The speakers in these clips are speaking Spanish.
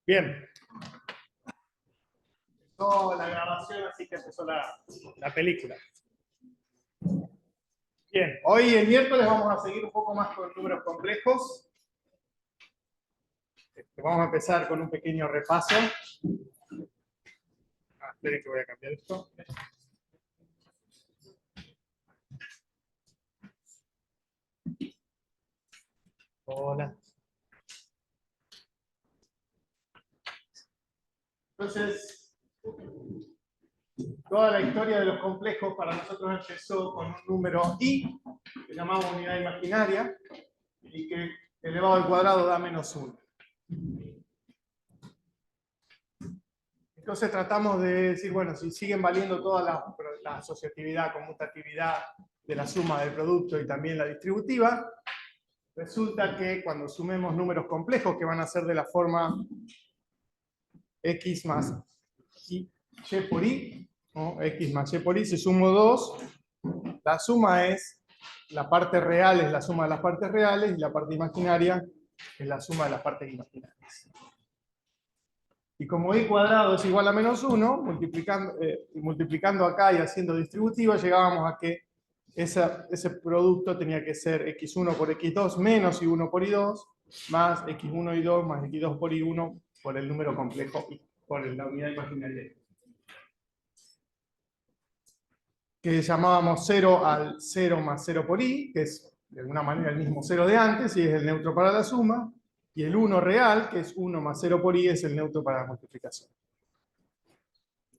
Bien. Empezó la grabación, así que empezó la película. Bien, hoy el miércoles vamos a seguir un poco más con números complejos. Vamos a empezar con un pequeño repaso. Esperen que voy a cambiar esto. Hola. Entonces, toda la historia de los complejos para nosotros empezó con un número i, que llamamos unidad imaginaria, y que elevado al cuadrado da -1. Entonces tratamos de decir, bueno, si siguen valiendo toda la asociatividad, conmutatividad de la suma del producto y también la distributiva, resulta que cuando sumemos números complejos que van a ser de la forma x más y por i, ¿no? X más y por i, si sumo 2, la suma es, la parte real es la suma de las partes reales y la parte imaginaria es la suma de las partes imaginarias. Y como i cuadrado es igual a -1, multiplicando acá y haciendo distributiva, llegábamos a que ese producto tenía que ser x1 por x2 menos i1 por i2, más x1 y 2 más x2 por i1 por el número complejo i, por la unidad imaginaria. Que llamábamos 0 al 0 más 0 por i, que es de alguna manera el mismo 0 de antes, y es el neutro para la suma, y el 1 real, que es 1 más 0 por i, es el neutro para la multiplicación.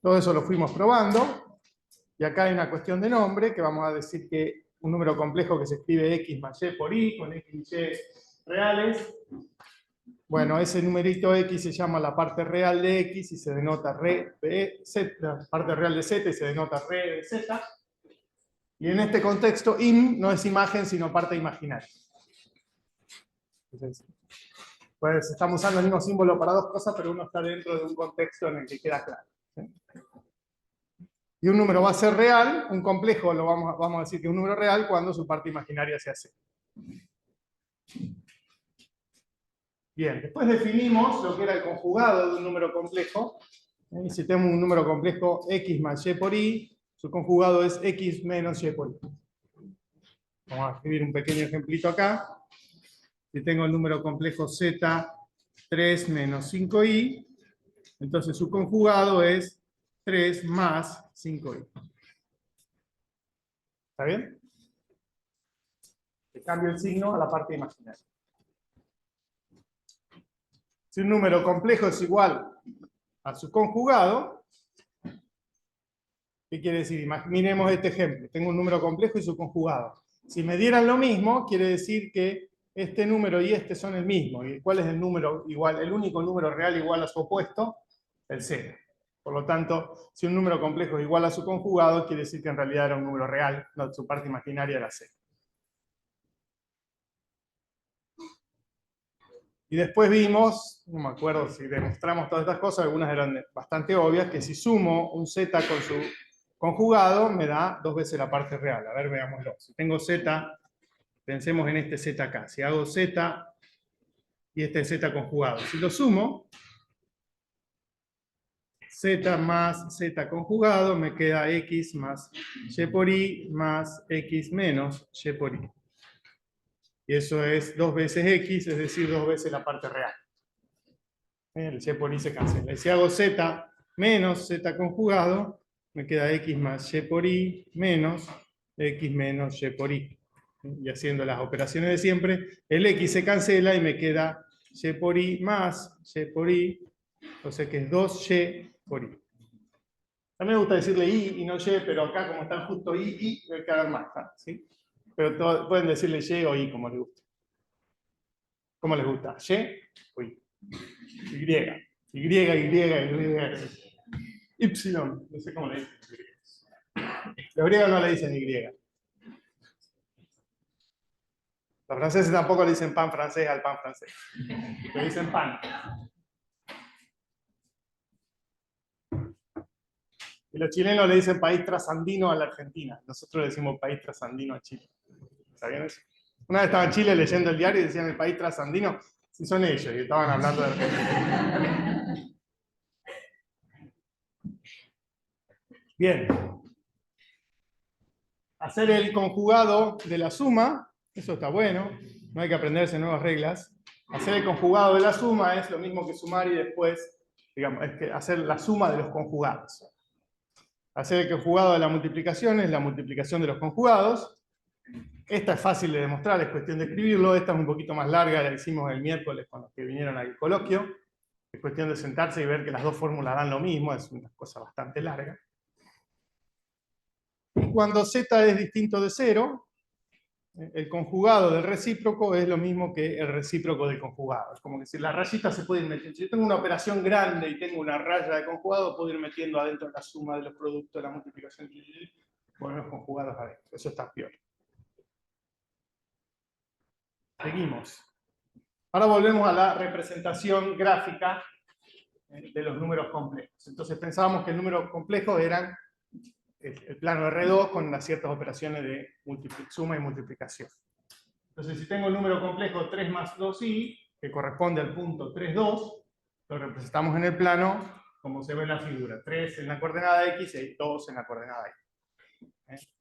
Todo eso lo fuimos probando, y acá hay una cuestión de nombre, que vamos a decir que un número complejo que se escribe x más y por i, con x y reales. Bueno, ese numerito x se llama la parte real de x, y se denota re de z, la parte real de z, y se denota re de z. Y en este contexto, im no es imagen, sino parte imaginaria. Entonces, pues estamos usando el mismo símbolo para dos cosas, pero uno está dentro de un contexto en el que queda claro. ¿Sí? Y un número va a ser real, un complejo lo vamos a decir que es un número real cuando su parte imaginaria sea cero. Bien, después definimos lo que era el conjugado de un número complejo. Y si tenemos un número complejo x más y por i, su conjugado es x menos y por i. Vamos a escribir un pequeño ejemplito acá. Si tengo el número complejo z3 menos 5i, entonces su conjugado es 3 más 5i. ¿Está bien? Le cambio el signo a la parte imaginaria. Si un número complejo es igual a su conjugado, ¿qué quiere decir? Miremos este ejemplo. Tengo un número complejo y su conjugado. Si me dieran lo mismo, quiere decir que este número y este son el mismo. ¿Y cuál es el número igual? El único número real igual a su opuesto, el 0. Por lo tanto, si un número complejo es igual a su conjugado, quiere decir que en realidad era un número real, no, su parte imaginaria era 0. Y después vimos, no me acuerdo si demostramos todas estas cosas, algunas eran bastante obvias, que si sumo un z con su conjugado, me da 2 veces la parte real. A ver, veámoslo. Si tengo z, pensemos en este z acá. Si hago z y este es z conjugado. Si lo sumo, z más z conjugado, me queda x más y por i más x menos y por i. Y eso es 2 veces x, es decir, 2 veces la parte real. El y por i se cancela. Y si hago z menos z conjugado, me queda x más y por i menos x menos y por i. Y haciendo las operaciones de siempre, el x se cancela y me queda y por i más y por i, o sea que es 2y por i. A mí me gusta decirle i y no y, pero acá como están justo i, voy a quedar más, ¿sí? Pero pueden decirle y o i como les gusta. ¿Cómo les gusta? ¿Y? O i. Y, no sé cómo le dicen. Los griegos no le dicen Y. Los franceses tampoco le dicen pan francés al pan francés. Le dicen pan. Y los chilenos le dicen país trasandino a la Argentina. Nosotros le decimos país trasandino a Chile. ¿Sabían eso? Una vez estaba en Chile leyendo el diario y decían el país trasandino. Si son ellos y estaban hablando de... Bien. Hacer el conjugado de la suma, eso está bueno, no hay que aprenderse nuevas reglas. Hacer el conjugado de la suma es lo mismo que sumar y después, digamos, es que hacer la suma de los conjugados. Hacer el conjugado de la multiplicación es la multiplicación de los conjugados. Esta es fácil de demostrar, es cuestión de escribirlo. Esta es un poquito más larga, la hicimos el miércoles con los que vinieron al coloquio. Es cuestión de sentarse y ver que las dos fórmulas dan lo mismo, es una cosa bastante larga. Y cuando z es distinto de 0, el conjugado del recíproco es lo mismo que el recíproco del conjugado. Es como que si la rayita se puede ir metiendo. Si yo tengo una operación grande y tengo una raya de conjugado, puedo ir metiendo adentro la suma de los productos, la multiplicación, poner los conjugados adentro. Eso está peor. Seguimos. Ahora volvemos a la representación gráfica de los números complejos. Entonces pensábamos que el número complejo eran el plano R2 con las ciertas operaciones de suma y multiplicación. Entonces, si tengo el número complejo 3 más 2i, que corresponde al punto 3, 2, lo representamos en el plano como se ve en la figura. 3 en la coordenada x y 2 en la coordenada y.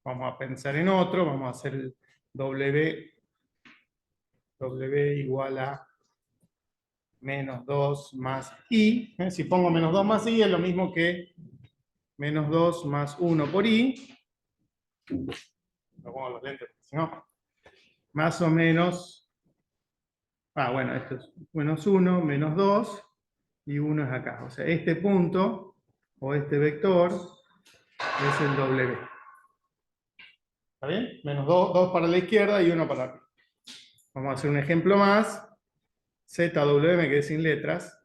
Vamos a pensar en otro, vamos a hacer el w igual a menos 2 más i. Si pongo menos 2 más i es lo mismo que menos 2 más 1 por i. No pongo los lentes, si no, más o menos, bueno, esto es menos 1, menos 2, y 1 es acá. O sea, este punto, o este vector, es el W. ¿Está bien? Menos 2 para la izquierda y 1 para arriba. Vamos a hacer un ejemplo más. ZW, me quedé sin letras.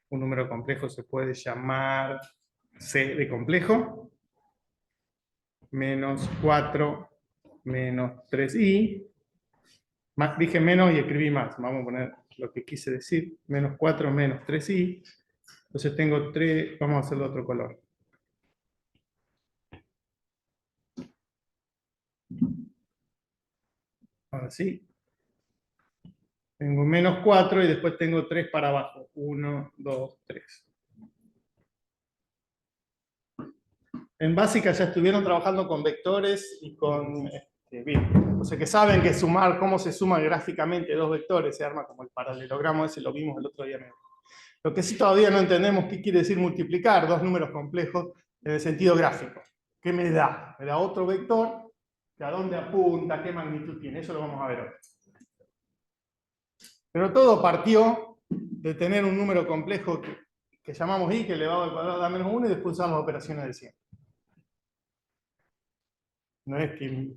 Un número complejo se puede llamar C de complejo. Menos 4 menos 3i. Dije menos y escribí más. Vamos a poner lo que quise decir. Menos 4 menos 3i. Entonces tengo 3. Vamos a hacerlo de otro color. Ahora sí. Tengo menos 4 y después tengo 3 para abajo. 1, 2, 3. En básica ya estuvieron trabajando con vectores y con... bien. O sea que saben que sumar, cómo se suman gráficamente dos vectores, se arma como el paralelogramo ese, lo vimos el otro día. Lo que sí todavía no entendemos qué quiere decir multiplicar dos números complejos en el sentido gráfico. ¿Qué me da? Me da otro vector, que a dónde apunta, qué magnitud tiene. Eso lo vamos a ver hoy. Pero todo partió de tener un número complejo que llamamos i, que elevado al cuadrado da menos 1, y después usar las operaciones de 100. No es que...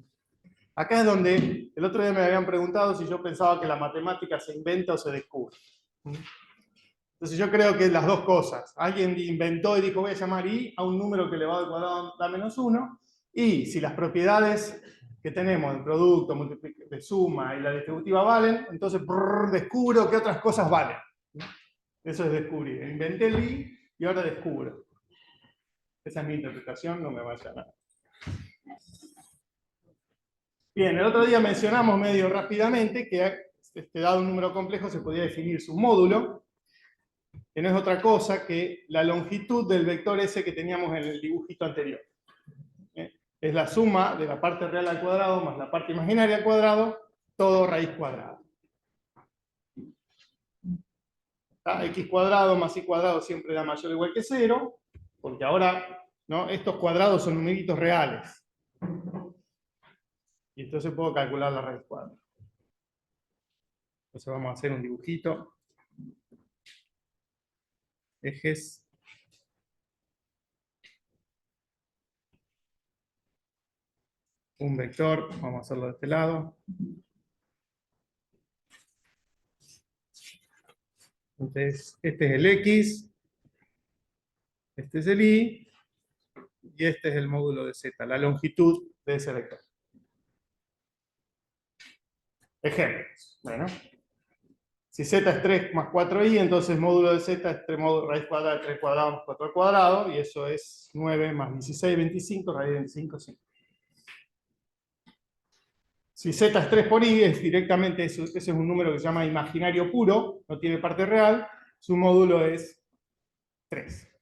Acá es donde el otro día me habían preguntado si yo pensaba que la matemática se inventa o se descubre. Entonces yo creo que las dos cosas. Alguien inventó y dijo voy a llamar i a un número que elevado al cuadrado da menos 1, y si las propiedades que tenemos, el producto, de suma y la distributiva valen, entonces descubro que otras cosas valen. Eso es descubrir. Inventé el i y ahora descubro. Esa es mi interpretación, no me vaya a nada. Bien, el otro día mencionamos medio rápidamente que dado un número complejo se podía definir su módulo, que no es otra cosa que la longitud del vector ese que teníamos en el dibujito anterior. Es la suma de la parte real al cuadrado más la parte imaginaria al cuadrado, todo raíz cuadrada. X cuadrado más y cuadrado siempre da mayor o igual que 0, porque ahora, ¿no?, estos cuadrados son numeritos reales. Y entonces puedo calcular la raíz cuadrada. Entonces vamos a hacer un dibujito. Ejes. Un vector, vamos a hacerlo de este lado. Entonces, este es el X, este es el Y, y este es el módulo de Z, la longitud de ese vector. Ejemplos. Bueno, si Z es 3 más 4i, entonces el módulo de Z es 3 raíz cuadrada de 3 cuadrado más 4 al cuadrado, y eso es 9 más 16, 25, raíz de 25, 5. Si z es 3 por i, es directamente ese es un número que se llama imaginario puro, no tiene parte real, su módulo es 3.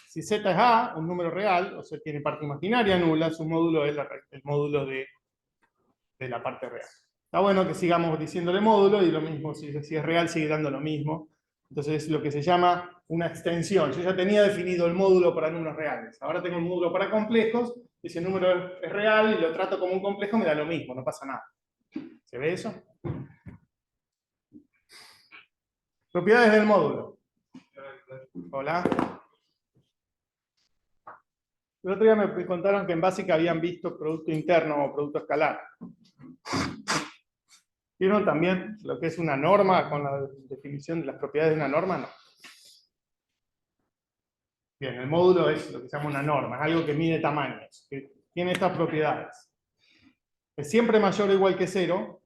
Si z es a, un número real, o sea, tiene parte imaginaria nula, su módulo es el módulo de la parte real. Está bueno que sigamos diciéndole módulo y lo mismo, si es real sigue dando lo mismo. Entonces es lo que se llama una extensión. Yo ya tenía definido el módulo para números reales. Ahora tengo un módulo para complejos, y si el número es real y lo trato como un complejo, me da lo mismo, no pasa nada. ¿Se ve eso? Propiedades del módulo. Hola. El otro día me contaron que en básica habían visto producto interno o producto escalar. ¿Vieron también lo que es una norma con la definición de las propiedades de una norma? No. Bien, el módulo es lo que se llama una norma, es algo que mide tamaños, que tiene estas propiedades. Es siempre mayor o igual que 0,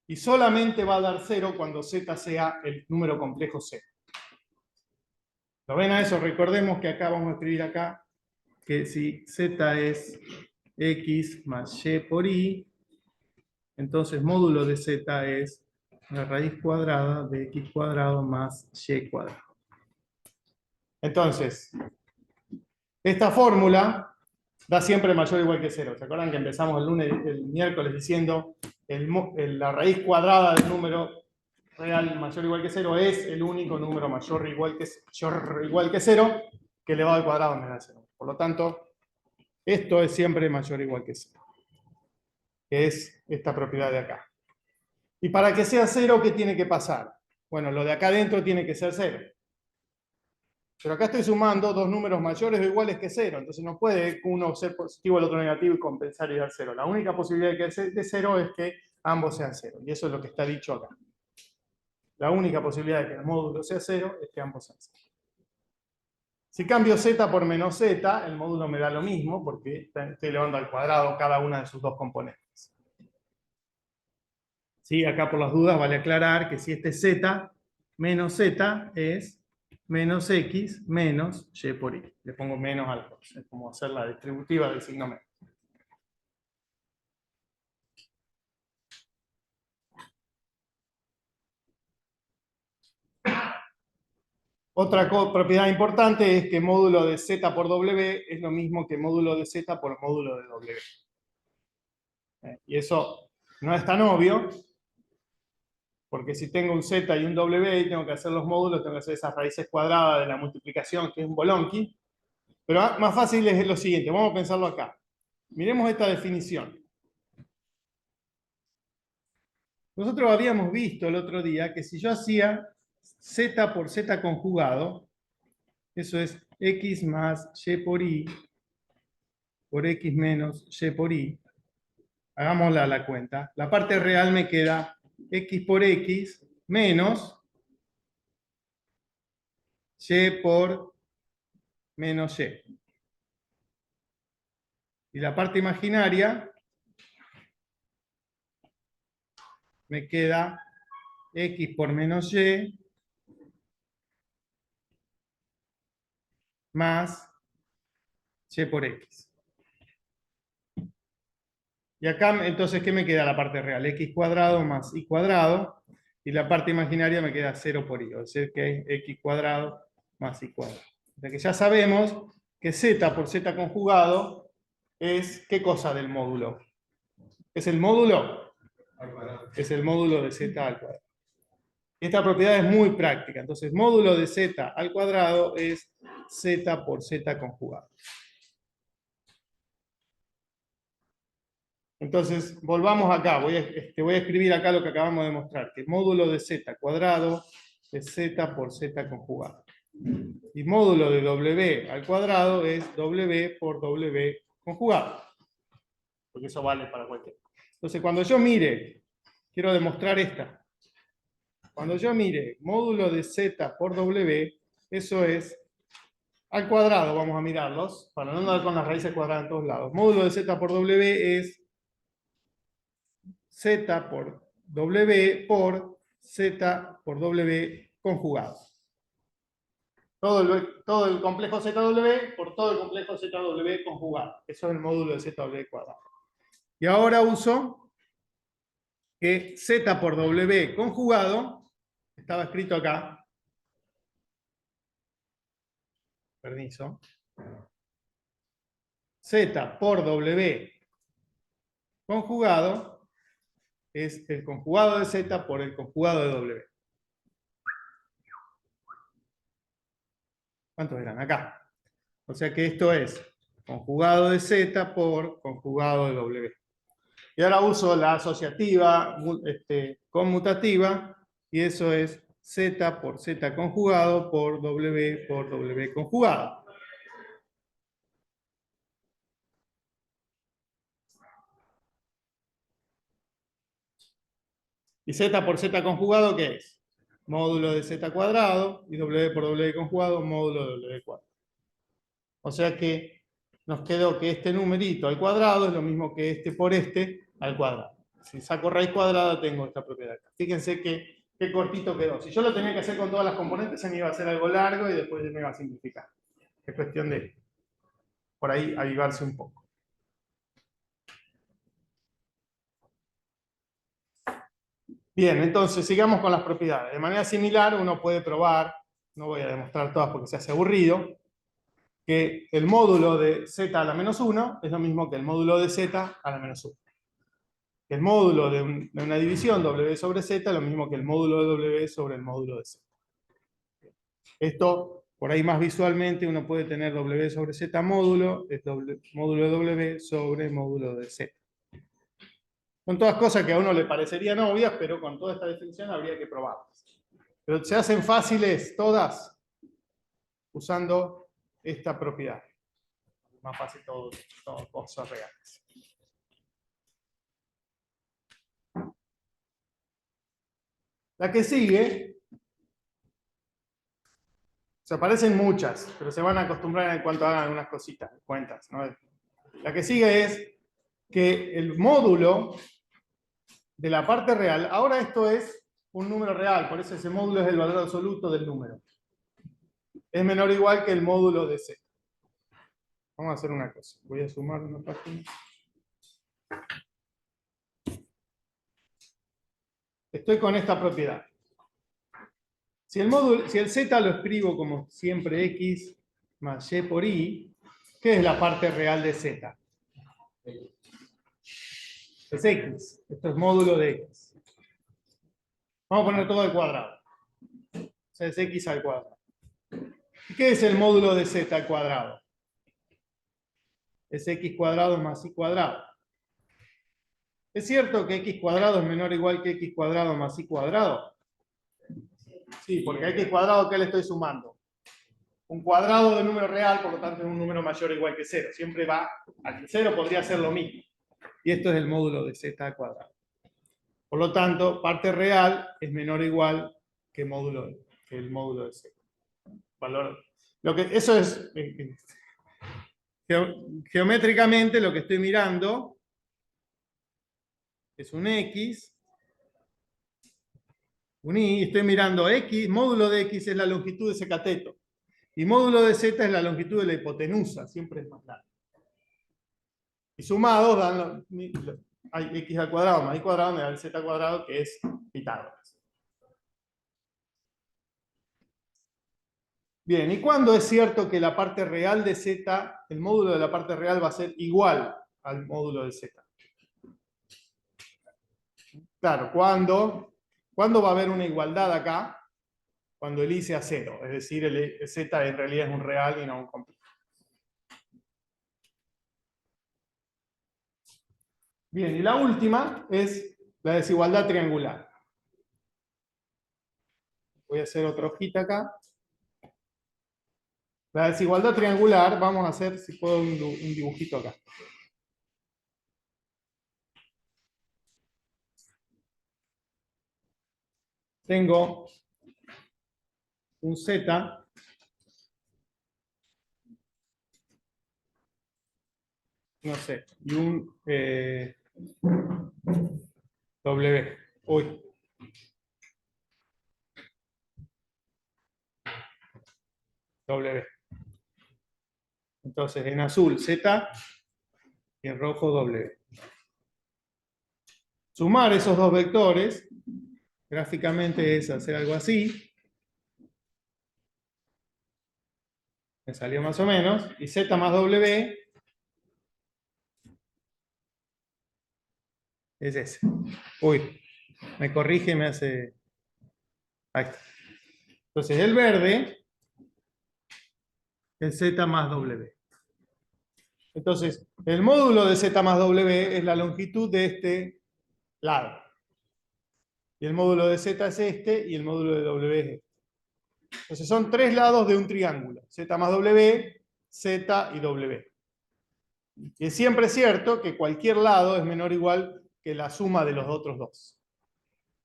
y solamente va a dar 0 cuando z sea el número complejo 0. ¿Lo ven a eso? Recordemos que acá vamos a escribir acá que si z es x más y por i, entonces módulo de z es la raíz cuadrada de x cuadrado más y cuadrado. Entonces, esta fórmula da siempre mayor o igual que 0. ¿Se acuerdan que empezamos el miércoles diciendo la raíz cuadrada del número real mayor o igual que 0 es el único número mayor o igual que 0 que elevado al cuadrado me da 0. Por lo tanto, esto es siempre mayor o igual que 0. Que es esta propiedad de acá. Y para que sea 0, ¿qué tiene que pasar? Bueno, lo de acá adentro tiene que ser 0. Pero acá estoy sumando dos números mayores o iguales que 0. Entonces no puede uno ser positivo, el otro negativo y compensar y dar 0. La única posibilidad de 0 es que ambos sean 0. Y eso es lo que está dicho acá. La única posibilidad de que el módulo sea 0 es que ambos sean 0. Si cambio z por menos z, el módulo me da lo mismo porque estoy elevando al cuadrado cada una de sus dos componentes. ¿Sí? Acá por las dudas vale aclarar que si este es z, menos z es menos x menos y por i. Le pongo menos algo. Es como hacer la distributiva del signo menos. Otra propiedad importante es que módulo de z por w es lo mismo que módulo de z por módulo de w. Y eso no es tan obvio, porque si tengo un z y un w y tengo que hacer los módulos, tengo que hacer esas raíces cuadradas de la multiplicación, que es un bolonqui. Pero más fácil es lo siguiente, vamos a pensarlo acá. Miremos esta definición. Nosotros habíamos visto el otro día que si yo hacía z por z conjugado, eso es x más y por x menos y por i, hagámosla a la cuenta, la parte real me queda x por x menos y por menos y. Y la parte imaginaria me queda x por menos y más y por x. Y acá, entonces, ¿qué me queda la parte real? X cuadrado más y cuadrado. Y la parte imaginaria me queda 0 por i. O sea que es x cuadrado más y cuadrado. O sea que ya sabemos que z por z conjugado es, ¿qué cosa del módulo? ¿Es el módulo? Es el módulo de z al cuadrado. Esta propiedad es muy práctica. Entonces, módulo de z al cuadrado es z por z conjugado. Entonces, volvamos acá. Voy a escribir acá lo que acabamos de mostrar, que el módulo de z cuadrado es z por z conjugado. Y módulo de w al cuadrado es w por w conjugado. Porque eso vale para cualquiera. Entonces, cuando yo mire, quiero demostrar esta. Cuando yo mire módulo de z por w, eso es al cuadrado, vamos a mirarlos, para no andar con las raíces cuadradas en todos lados. Módulo de z por w es z por w por z por w conjugado. Todo el complejo ZW por todo el complejo ZW conjugado. Eso es el módulo de ZW cuadrado. Y ahora uso que Z por W conjugado, estaba escrito acá, permiso, Z por W conjugado es el conjugado de Z por el conjugado de W. ¿Cuántos eran? Acá. O sea que esto es conjugado de Z por conjugado de W. Y ahora uso la asociativa conmutativa, y eso es Z por Z conjugado por W conjugado. ¿Y Z por Z conjugado qué es? Módulo de Z cuadrado, y W por W conjugado, módulo de W cuadrado. O sea que nos quedó que este numerito al cuadrado es lo mismo que este por este al cuadrado. Si saco raíz cuadrada tengo esta propiedad acá. Fíjense qué cortito quedó. Si yo lo tenía que hacer con todas las componentes, se me iba a hacer algo largo y después me iba a simplificar. Es cuestión de, por ahí, avivarse un poco. Bien, entonces sigamos con las propiedades. De manera similar, uno puede probar, no voy a demostrar todas porque se hace aburrido, que el módulo de z a la menos 1 es lo mismo que el módulo de z a la menos 1. El módulo de una división w sobre z es lo mismo que el módulo de w sobre el módulo de z. Esto, por ahí más visualmente, uno puede tener w sobre z módulo, es módulo de w sobre módulo de z. Son todas cosas que a uno le parecerían obvias, pero con toda esta definición habría que probarlas. Pero se hacen fáciles todas usando esta propiedad. Más fácil todo cosas reales. La que sigue, se aparecen muchas, pero se van a acostumbrar en cuanto hagan unas cositas, cuentas, ¿no? La que sigue es que el módulo de la parte real, ahora esto es un número real, por eso ese módulo es el valor absoluto del número. Es menor o igual que el módulo de z. Vamos a hacer una cosa, voy a sumar una página. Estoy con esta propiedad. Si el z lo escribo como siempre x más y por i, ¿qué es la parte real de z? Es x. Esto es módulo de x. Vamos a poner todo al cuadrado. O sea, es x al cuadrado. ¿Y qué es el módulo de z al cuadrado? Es x cuadrado más y cuadrado. ¿Es cierto que x cuadrado es menor o igual que x cuadrado más y cuadrado? Sí, porque a x cuadrado, ¿qué le estoy sumando? Un cuadrado de número real, por lo tanto es un número mayor o igual que 0. Siempre va al 0, podría ser lo mismo. Y esto es el módulo de z al cuadrado. Por lo tanto, parte real es menor o igual que el módulo de z. Valor. Eso es, geométricamente lo que estoy mirando es un x, un y, estoy mirando x, módulo de x es la longitud de ese cateto. Y módulo de z es la longitud de la hipotenusa, siempre es más largo. Y sumados dan hay x al cuadrado más y cuadrado me da el z al cuadrado, que es Pitágoras. Bien, ¿y cuándo es cierto que la parte real de z, el módulo de la parte real va a ser igual al módulo de z? Claro, ¿cuándo va a haber una igualdad acá? Cuando el i sea 0, es decir, el z en realidad es un real y no un completo. Bien, y la última es la desigualdad triangular. Voy a hacer otra hojita acá. La desigualdad triangular, vamos a hacer, si puedo, un dibujito acá. Tengo un z no sé, y un W. Uy. W. Entonces, en azul Z y en rojo W. sumar esos dos vectores, gráficamente es hacer algo así, me salió más o menos, y z más w es ese. Uy, me corrige y me hace... Ahí está. Entonces el verde es z más w. Entonces, el módulo de z más w es la longitud de este lado. Y el módulo de z es este, y el módulo de w es este. Entonces son tres lados de un triángulo. Z más w, z y w. Y es siempre cierto que cualquier lado es menor o igual que la suma de los otros dos.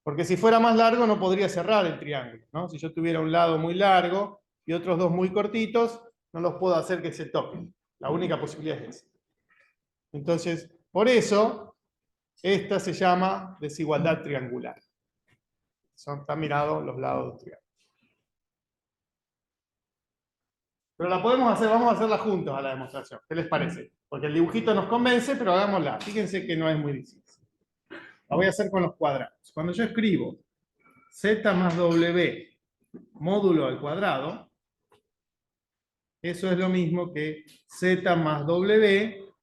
Porque si fuera más largo no podría cerrar el triángulo, ¿no? Si yo tuviera un lado muy largo y otros dos muy cortitos, no los puedo hacer que se toquen. La única posibilidad es esa. Entonces, por eso, esta se llama desigualdad triangular. Están mirados los lados del triángulo. Pero la podemos hacer, vamos a hacerla juntos a la demostración. ¿Qué les parece? Porque el dibujito nos convence, pero hagámosla. Fíjense que no es muy difícil. La voy a hacer con los cuadrados. Cuando yo escribo z más w módulo al cuadrado, eso es lo mismo que z más w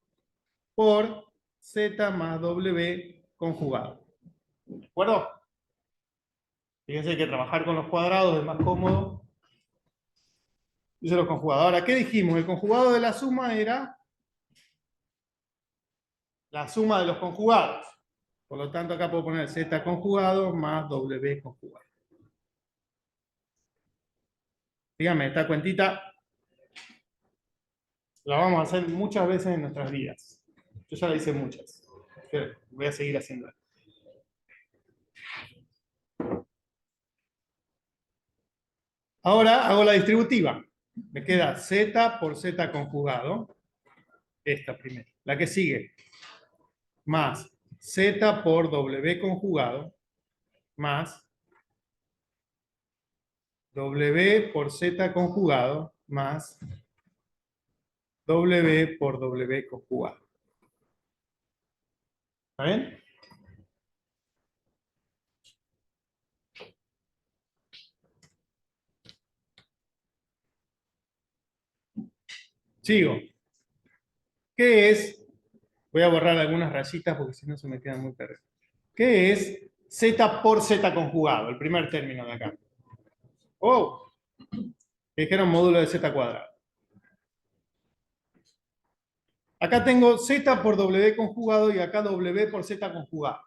por z más w conjugado. ¿De acuerdo? Fíjense que trabajar con los cuadrados es más cómodo. Dice los conjugados. Ahora, ¿qué dijimos? El conjugado de la suma era la suma de los conjugados. Por lo tanto, acá puedo poner z conjugado más w conjugado. Díganme, esta cuentita la vamos a hacer muchas veces en nuestras vidas. Yo ya la hice muchas. Pero voy a seguir haciéndola. Ahora hago la distributiva. Me queda z por z conjugado. Esta primera. La que sigue. Más z por w conjugado. Más w por z conjugado. Más w por w conjugado. ¿Está bien? Sigo. ¿Qué es? Voy a borrar algunas rayitas porque si no se me quedan muy perdidas. ¿Qué es z por z conjugado? El primer término de acá. Oh, que dijeron módulo de z cuadrado. Acá tengo z por w conjugado y acá w por z conjugado.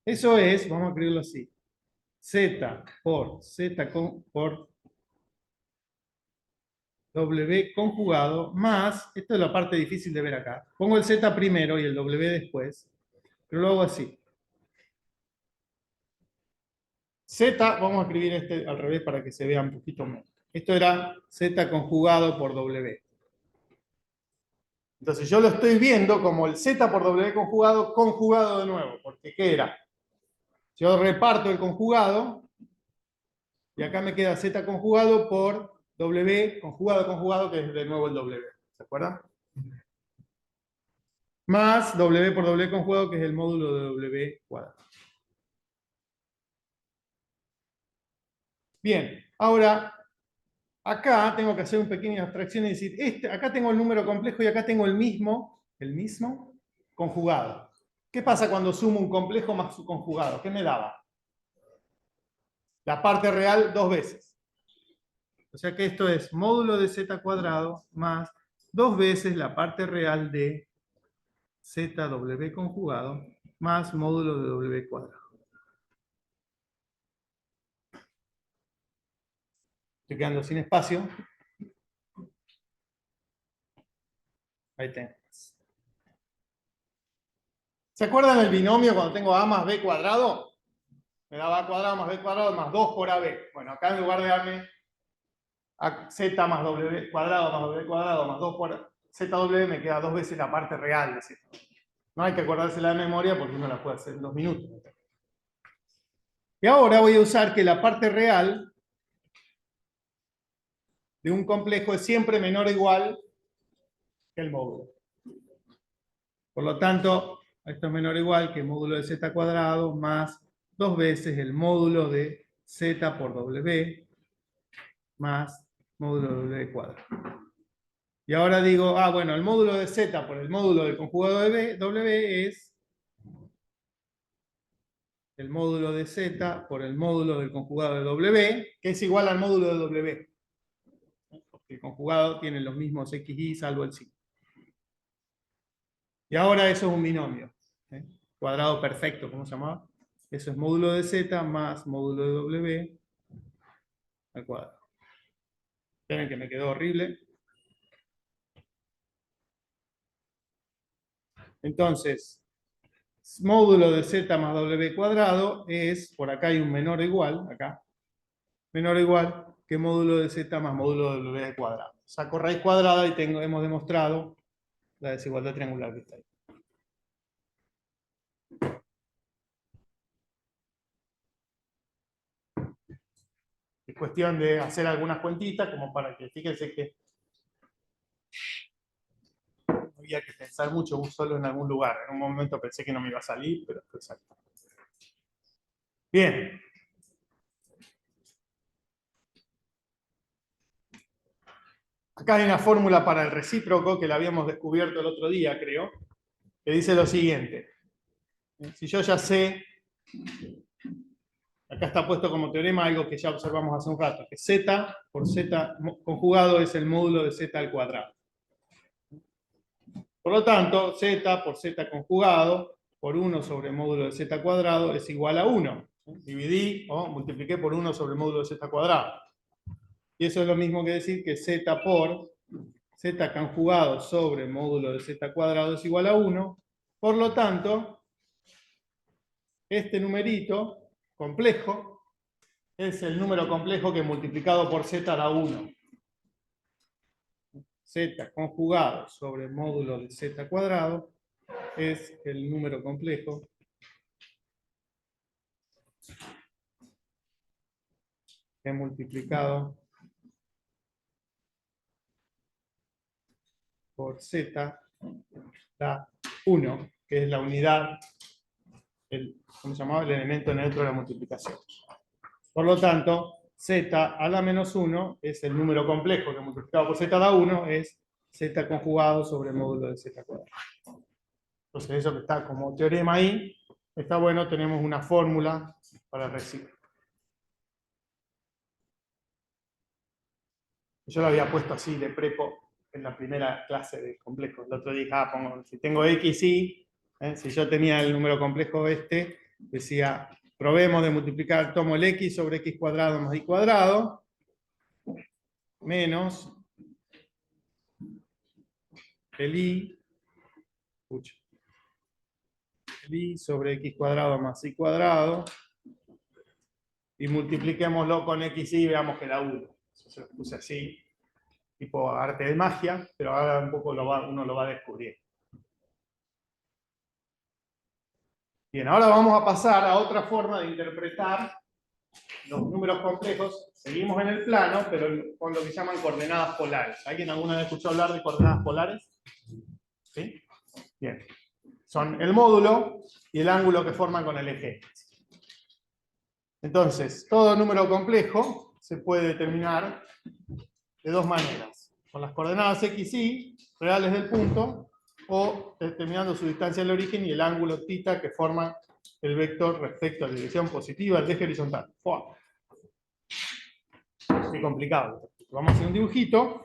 Eso es, vamos a escribirlo así, z por z por w conjugado más, esto es la parte difícil de ver acá, pongo el z primero y el w después, pero lo hago así. Z, vamos a escribir este al revés para que se vea un poquito menos. Esto era z conjugado por w. Entonces yo lo estoy viendo como el z por w conjugado, conjugado de nuevo, porque ¿qué era? Yo reparto el conjugado, y acá me queda z conjugado por w conjugado conjugado, que es de nuevo el w. ¿Se acuerdan? Más w por w conjugado, que es el módulo de w cuadrado. Bien, ahora, acá tengo que hacer una pequeña abstracción y decir, acá tengo el número complejo y acá tengo el mismo conjugado. ¿Qué pasa cuando sumo un complejo más su conjugado? ¿Qué me daba? La parte real dos veces. O sea que esto es módulo de z cuadrado más dos veces la parte real de zw conjugado más módulo de w cuadrado. Estoy quedando sin espacio. Ahí tenemos. ¿Se acuerdan del binomio cuando tengo a más b cuadrado? Me daba a cuadrado más b cuadrado más 2 por ab. Bueno, acá en lugar de darme a z más w cuadrado más w cuadrado más 2 por zw, me queda dos veces la parte real de z. No hay que acordársela de memoria porque uno la puede hacer en 2 minutos. Y ahora voy a usar que la parte real de un complejo es siempre menor o igual que el módulo. Por lo tanto, esto es menor o igual que módulo de z cuadrado más 2 veces el módulo de z por w más módulo de w cuadrado. Y ahora digo, bueno, el módulo de z por el módulo del conjugado de w es el módulo de z por el módulo del conjugado de w, que es igual al módulo de w. Porque el conjugado tiene los mismos xy salvo el signo. Y ahora eso es un binomio. Cuadrado perfecto, ¿cómo se llamaba? Eso es módulo de z más módulo de w al cuadrado. Esperen que me quedó horrible. Entonces, módulo de z más w cuadrado es, por acá hay un menor o igual, acá, menor o igual que módulo de z más módulo de w cuadrado. Saco raíz cuadrada y hemos demostrado la desigualdad triangular que está ahí. Es cuestión de hacer algunas cuentitas, como para que fíjense que no había que pensar mucho solo en algún lugar. En un momento pensé que no me iba a salir, pero fue exacto. Bien. Acá hay una fórmula para el recíproco que la habíamos descubierto el otro día, creo, que dice lo siguiente. Si yo ya sé, acá está puesto como teorema algo que ya observamos hace un rato, que z por z conjugado es el módulo de z al cuadrado. Por lo tanto, z por z conjugado por 1 sobre el módulo de z cuadrado es igual a 1. Dividí o multipliqué por 1 sobre el módulo de z cuadrado. Y eso es lo mismo que decir que z por z conjugado sobre el módulo de z cuadrado es igual a 1. Por lo tanto, este numerito complejo es el número complejo que multiplicado por z da 1. Z conjugado sobre el módulo de z cuadrado es el número complejo que multiplicado por z da 1, que es la unidad, ¿cómo se llamaba? El elemento neutro de la multiplicación. Por lo tanto, z a la menos 1 es el número complejo que multiplicado por z da 1 es z conjugado sobre el módulo de z cuadrado. Entonces eso que está como teorema ahí, está bueno, tenemos una fórmula para el recíproco. Yo lo había puesto así de prepo en la primera clase de complejos. El otro día pongo, si tengo x, y, si yo tenía el número complejo este, decía, probemos de multiplicar, tomo el x sobre x cuadrado más y cuadrado, menos el y, el y sobre x cuadrado más y cuadrado, y multipliquémoslo con x y veamos que da 1. Eso se lo puse así, tipo arte de magia, pero ahora un poco uno lo va a descubrir. Bien, ahora vamos a pasar a otra forma de interpretar los números complejos. Seguimos en el plano, pero con lo que llaman coordenadas polares. ¿Alguien alguna vez escuchó hablar de coordenadas polares? ¿Sí? Bien. Son el módulo y el ángulo que forman con el eje. Entonces, todo número complejo se puede determinar de dos maneras. Con las coordenadas x, y, reales del punto, o determinando su distancia al origen y el ángulo θ que forma el vector respecto a la dirección positiva del eje horizontal. ¡Fua! Qué complicado. Vamos a hacer un dibujito.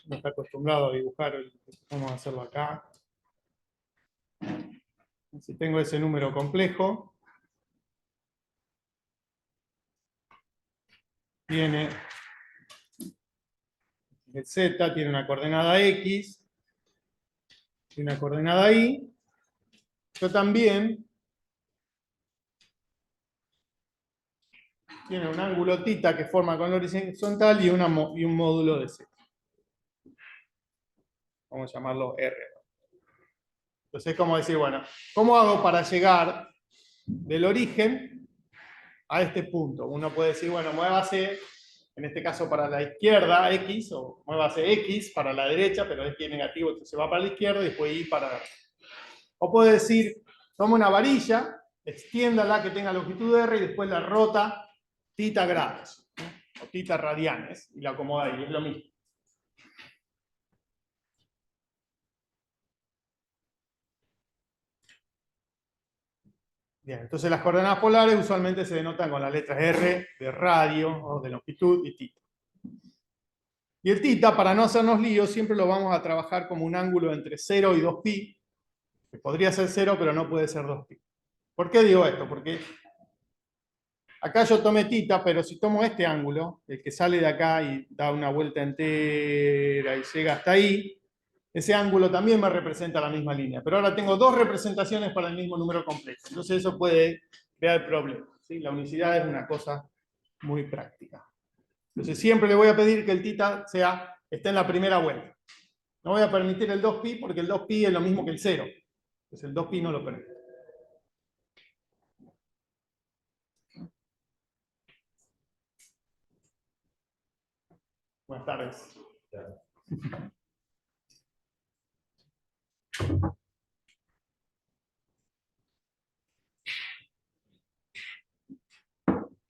No está acostumbrado a dibujar, vamos a hacerlo acá. Si tengo ese número complejo, tiene el z, tiene una coordenada x, tiene una coordenada y, pero también tiene un ángulo θ que forma con la horizontal y un módulo de z. Vamos a llamarlo R. Entonces es como decir, bueno, ¿cómo hago para llegar del origen a este punto? Uno puede decir, bueno, muévase en este caso para la izquierda, X, o muévase X para la derecha, pero X es negativo, entonces va para la izquierda y después Y para la derecha. O puedo decir, toma una varilla, extiéndala que tenga longitud R y después la rota θ grados, ¿no? O θ radianes, y la acomoda ahí, es lo mismo. Bien, entonces las coordenadas polares usualmente se denotan con las letras R de radio o de longitud y θ. Y el θ, para no hacernos líos, siempre lo vamos a trabajar como un ángulo entre 0 y 2π, que podría ser 0, pero no puede ser 2π. ¿Por qué digo esto? Porque acá yo tomé θ, pero si tomo este ángulo, el que sale de acá y da una vuelta entera y llega hasta ahí, ese ángulo también me representa la misma línea. Pero ahora tengo dos representaciones para el mismo número complejo. Entonces eso puede crear problemas, ¿sí? La unicidad es una cosa muy práctica. Entonces siempre le voy a pedir que el θ esté en la primera vuelta. No voy a permitir el 2π porque el 2π es lo mismo que el 0. Entonces el 2π no lo permite. Buenas tardes.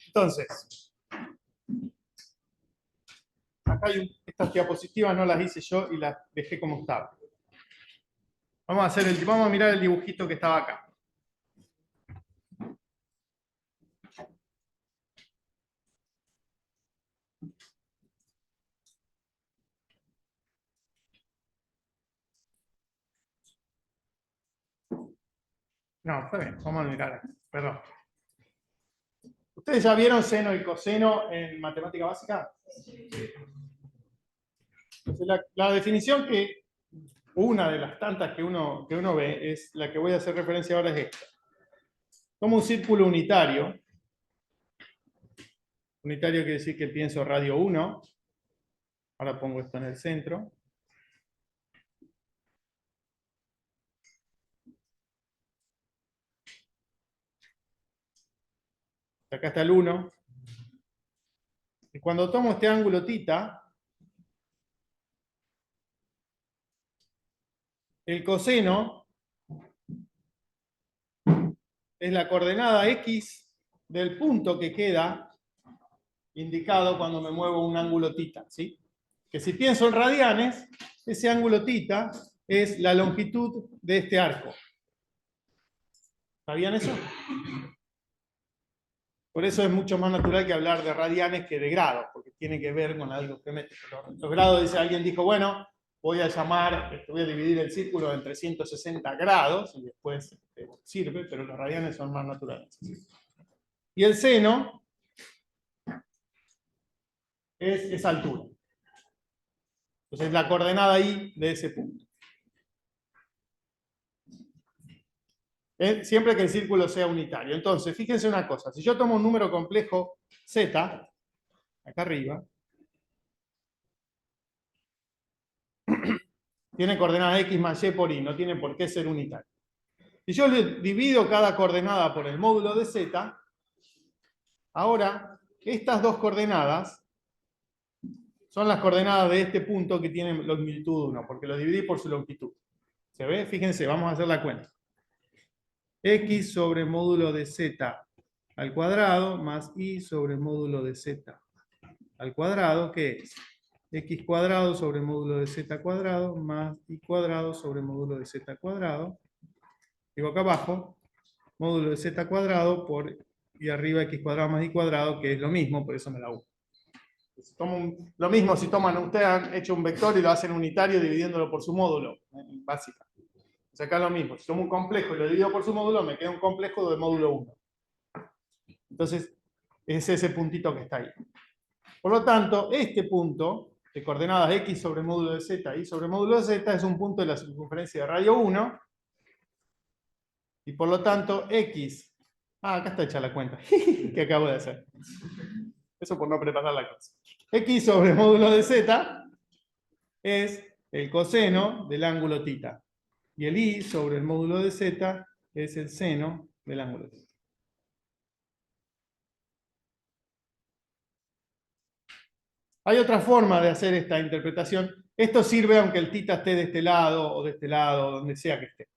Entonces, acá hay estas diapositivas no las hice yo y las dejé como estaban. Vamos a mirar el dibujito que estaba acá. No, está bien, vamos a mirar aquí. Perdón. ¿Ustedes ya vieron seno y coseno en matemática básica? Entonces, la definición que, una de las tantas que uno ve, es la que voy a hacer referencia ahora, es esta. Como un círculo unitario. Unitario quiere decir que pienso radio 1. Ahora pongo esto en el centro. Acá está el 1. Y cuando tomo este ángulo θ, el coseno es la coordenada X del punto que queda indicado cuando me muevo un ángulo θ, ¿sí? Que si pienso en radianes, ese ángulo θ es la longitud de este arco. ¿Sabían eso? Por eso es mucho más natural que hablar de radianes que de grados, porque tiene que ver con algo geométrico. Los grados, alguien dijo, bueno, voy a dividir el círculo en 360 grados, y después sirve, pero los radianes son más naturales. Y el seno es esa altura. Entonces la coordenada ahí de ese punto. Siempre que el círculo sea unitario. Entonces, fíjense una cosa. Si yo tomo un número complejo z, acá arriba, tiene coordenada x más y por y, no tiene por qué ser unitario. Si yo le divido cada coordenada por el módulo de z, ahora estas dos coordenadas son las coordenadas de este punto que tiene longitud 1, porque lo dividí por su longitud. ¿Se ve? Fíjense, vamos a hacer la cuenta. X sobre módulo de z al cuadrado más y sobre módulo de z al cuadrado, ¿qué es? X cuadrado sobre módulo de z cuadrado más y cuadrado sobre módulo de z cuadrado. Digo acá abajo, módulo de z cuadrado por y arriba x cuadrado más y cuadrado, que es lo mismo, por eso me la uno. Lo mismo si ustedes han hecho un vector y lo hacen unitario dividiéndolo por su módulo, en básica. Pues acá lo mismo, si tomo un complejo y lo divido por su módulo, me queda un complejo de módulo 1. Entonces, es ese puntito que está ahí. Por lo tanto, este punto de coordenadas x sobre módulo de z y sobre módulo de z es un punto de la circunferencia de radio 1. Y por lo tanto, x... acá está hecha la cuenta que acabo de hacer. Eso por no preparar la cosa. X sobre módulo de z es el coseno del ángulo θ. Y el y sobre el módulo de z es el seno del ángulo θ. Hay otra forma de hacer esta interpretación. Esto sirve aunque el θ esté de este lado, o de este lado, o donde sea que esté.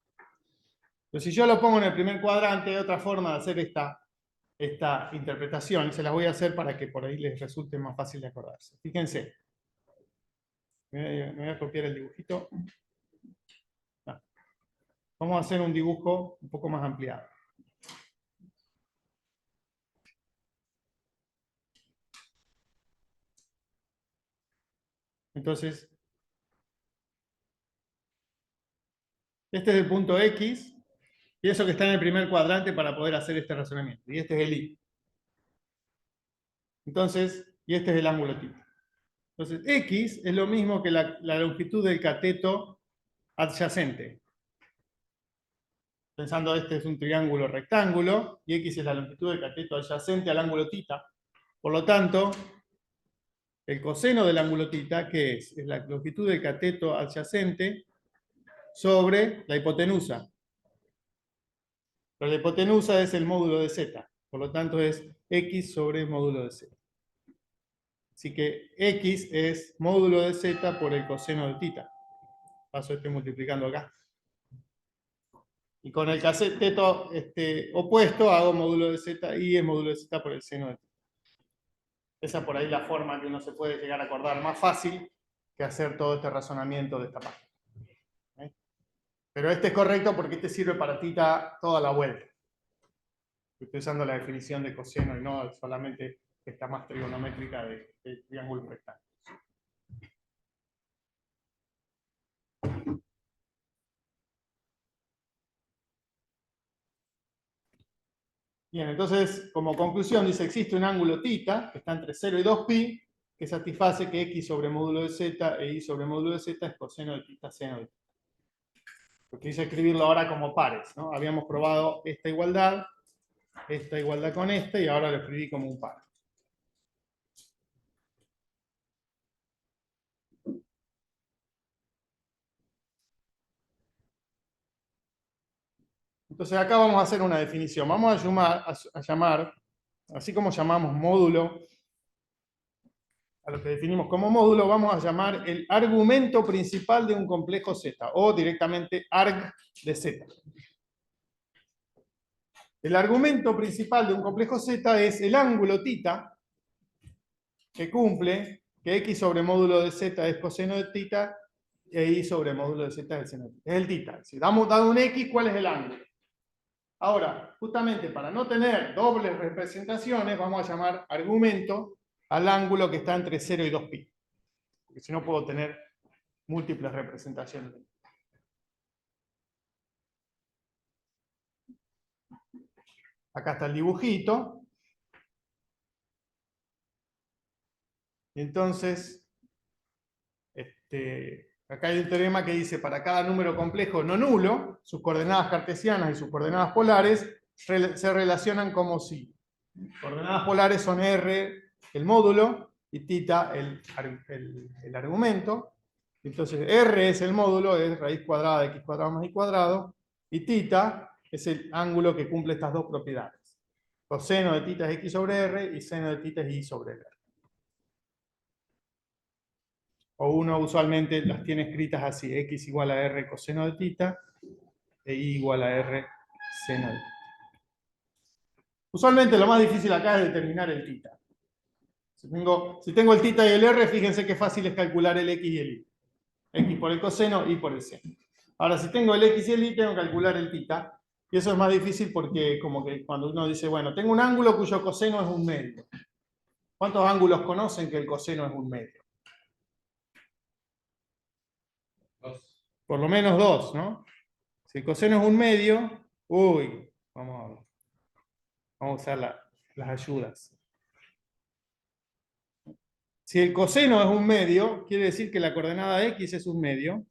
Pero si yo lo pongo en el primer cuadrante, hay otra forma de hacer esta interpretación, y se las voy a hacer para que por ahí les resulte más fácil de acordarse. Fíjense. Me voy a copiar el dibujito. Vamos a hacer un dibujo un poco más ampliado. Entonces, este es el punto X, y eso que está en el primer cuadrante para poder hacer este razonamiento. Y este es el Y. Entonces, y este es el ángulo θ. Entonces, X es lo mismo que la longitud del cateto adyacente. Pensando, este es un triángulo rectángulo, y X es la longitud del cateto adyacente al ángulo θ. Por lo tanto, el coseno del ángulo θ, ¿qué es? Es la longitud del cateto adyacente sobre la hipotenusa. Pero la hipotenusa es el módulo de z. Por lo tanto, es X sobre módulo de z. Así que X es módulo de z por el coseno de θ. Paso estoy multiplicando acá. Y con el cateto opuesto hago módulo de z, y es módulo de z por el seno de θ. Esa por ahí la forma que uno se puede llegar a acordar más fácil que hacer todo este razonamiento de esta página. Pero este es correcto porque este sirve para θ toda la vuelta. Estoy usando la definición de coseno y no solamente esta más trigonométrica de triángulo rectángulo. Bien, entonces, como conclusión, dice, existe un ángulo θ, que está entre 0 y 2π, que satisface que x sobre módulo de z e y sobre módulo de z es coseno de θ seno de θ. Lo quise escribirlo ahora como pares, ¿no? Habíamos probado esta igualdad con esta, y ahora lo escribí como un par. Entonces acá vamos a hacer una definición. Vamos a llamar, así como llamamos módulo, a lo que definimos como módulo, vamos a llamar el argumento principal de un complejo Z, o directamente arg de Z. El argumento principal de un complejo Z es el ángulo θ, que cumple que x sobre módulo de Z es coseno de θ, e y sobre módulo de Z es el seno de θ. Es el θ. Si damos dado un x, ¿cuál es el ángulo? Ahora, justamente para no tener dobles representaciones, vamos a llamar argumento al ángulo que está entre 0 y 2π. Porque si no puedo tener múltiples representaciones. Acá está el dibujito. Entonces, acá hay un teorema que dice, para cada número complejo no nulo, sus coordenadas cartesianas y sus coordenadas polares se relacionan como si. Coordenadas polares son R, el módulo, y θ, el argumento. Entonces, R es el módulo, es raíz cuadrada de x cuadrado más y cuadrado, y θ es el ángulo que cumple estas dos propiedades. Coseno de θ es x sobre R, y seno de θ es y sobre R. O uno usualmente las tiene escritas así, x igual a R coseno de θ, e y igual a R seno de θ. Usualmente lo más difícil acá es determinar el θ. Si tengo el θ y el R, fíjense qué fácil es calcular el x y el y. X por el coseno, y por el seno. Ahora, si tengo el x y el y, tengo que calcular el θ. Y eso es más difícil porque como que cuando uno dice, bueno, tengo un ángulo cuyo coseno es un medio. ¿Cuántos ángulos conocen que el coseno es un medio? Dos. Por lo menos dos, ¿no? Si el coseno es un medio, uy, vamos a usar las ayudas. Si el coseno es un medio, quiere decir que la coordenada x es un medio.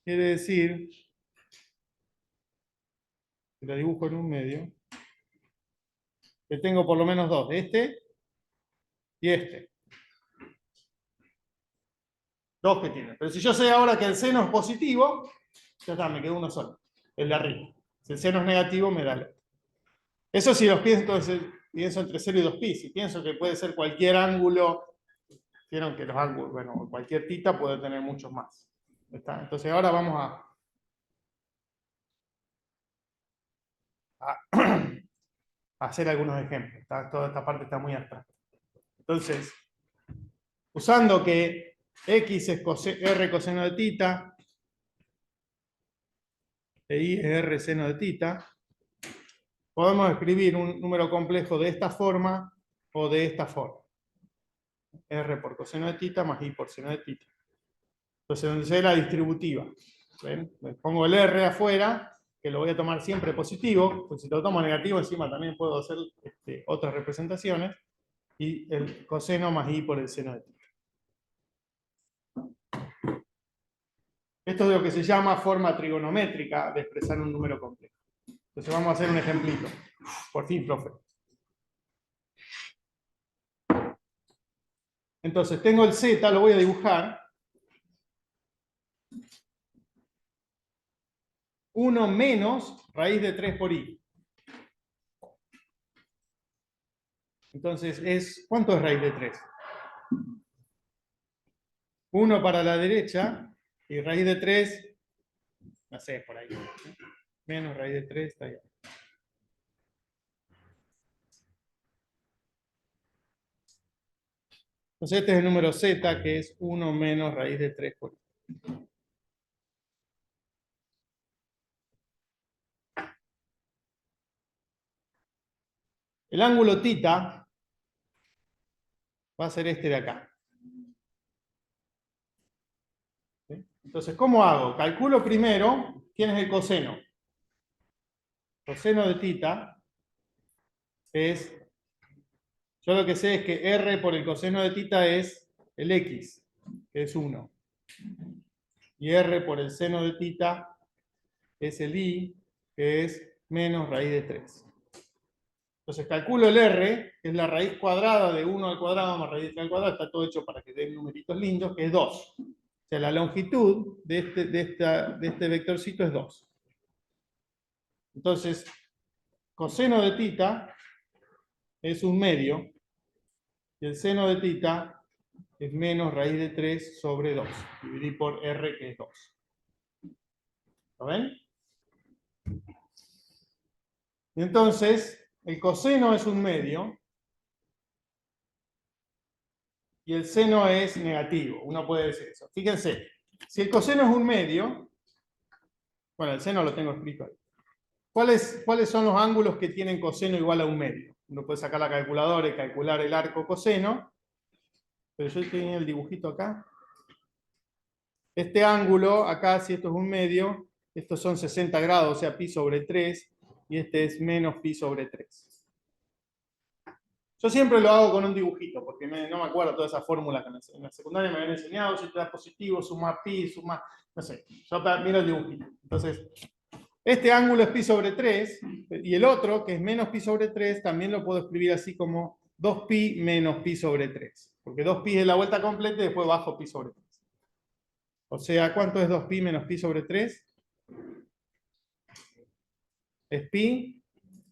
Quiere decir, que la dibujo en un medio, que tengo por lo menos dos, este y este. Dos que tiene. Pero si yo sé ahora que el seno es positivo, ya está, me quedó uno solo, el de arriba. Si el seno es negativo, me da el otro. Eso si los pienso, entonces, pienso entre 0 y 2pi. Si pienso que puede ser cualquier ángulo, vieron que los ángulos, bueno, cualquier tita puede tener muchos más. ¿Está? Entonces ahora vamos a hacer algunos ejemplos. ¿Está? Toda esta parte está muy abstracta. Entonces, usando que x es r coseno de tita, e y es r seno de tita, podemos escribir un número complejo de esta forma o de esta forma. R por coseno de tita más y por seno de tita. Entonces, donde se ve la distributiva. ¿Ven? Me pongo el R afuera, que lo voy a tomar siempre positivo, pues si lo tomo negativo encima también puedo hacer otras representaciones, y el coseno más y por el seno de tita. Esto es lo que se llama forma trigonométrica de expresar un número complejo. Entonces vamos a hacer un ejemplito. Por fin, profe. Entonces tengo el z, lo voy a dibujar. 1 menos raíz de 3 por i. Entonces, ¿cuánto es raíz de 3? 1 para la derecha, y raíz de 3, no sé, por ahí. Menos raíz de 3, está ahí. Entonces este es el número z, que es 1 menos raíz de 3 por i. El ángulo tita va a ser este de acá. ¿Sí? Entonces, ¿cómo hago? Calculo primero quién es el coseno. Coseno de tita es, yo lo que sé es que r por el coseno de tita es el x, que es 1. Y r por el seno de tita es el i, que es menos raíz de 3. Entonces calculo el r, que es la raíz cuadrada de 1 al cuadrado más raíz de 3 al cuadrado, está todo hecho para que den numeritos lindos, que es 2. O sea, la longitud de este vectorcito es 2. Entonces, coseno de tita es un medio, y el seno de tita es menos raíz de 3 sobre 2. Dividí por r, que es 2. ¿Lo ven? Entonces, el coseno es un medio, y el seno es negativo. Uno puede decir eso. Fíjense, si el coseno es un medio, bueno, el seno lo tengo escrito ahí. ¿Cuáles son los ángulos que tienen coseno igual a un medio? Uno puede sacar la calculadora y calcular el arco coseno, pero yo tenía el dibujito acá. Este ángulo, acá, si esto es un medio, estos son 60 grados, o sea, pi sobre 3, y este es menos pi sobre 3. Yo siempre lo hago con un dibujito, porque no me acuerdo todas esas fórmulas que en la secundaria me habían enseñado. Si te da positivo, suma pi, suma, no sé. Yo miro el dibujito. Entonces, este ángulo es pi sobre 3, y el otro, que es menos pi sobre 3, también lo puedo escribir así como 2pi menos pi sobre 3. Porque 2pi es la vuelta completa y después bajo pi sobre 3. O sea, ¿cuánto es 2pi menos pi sobre 3? Es pi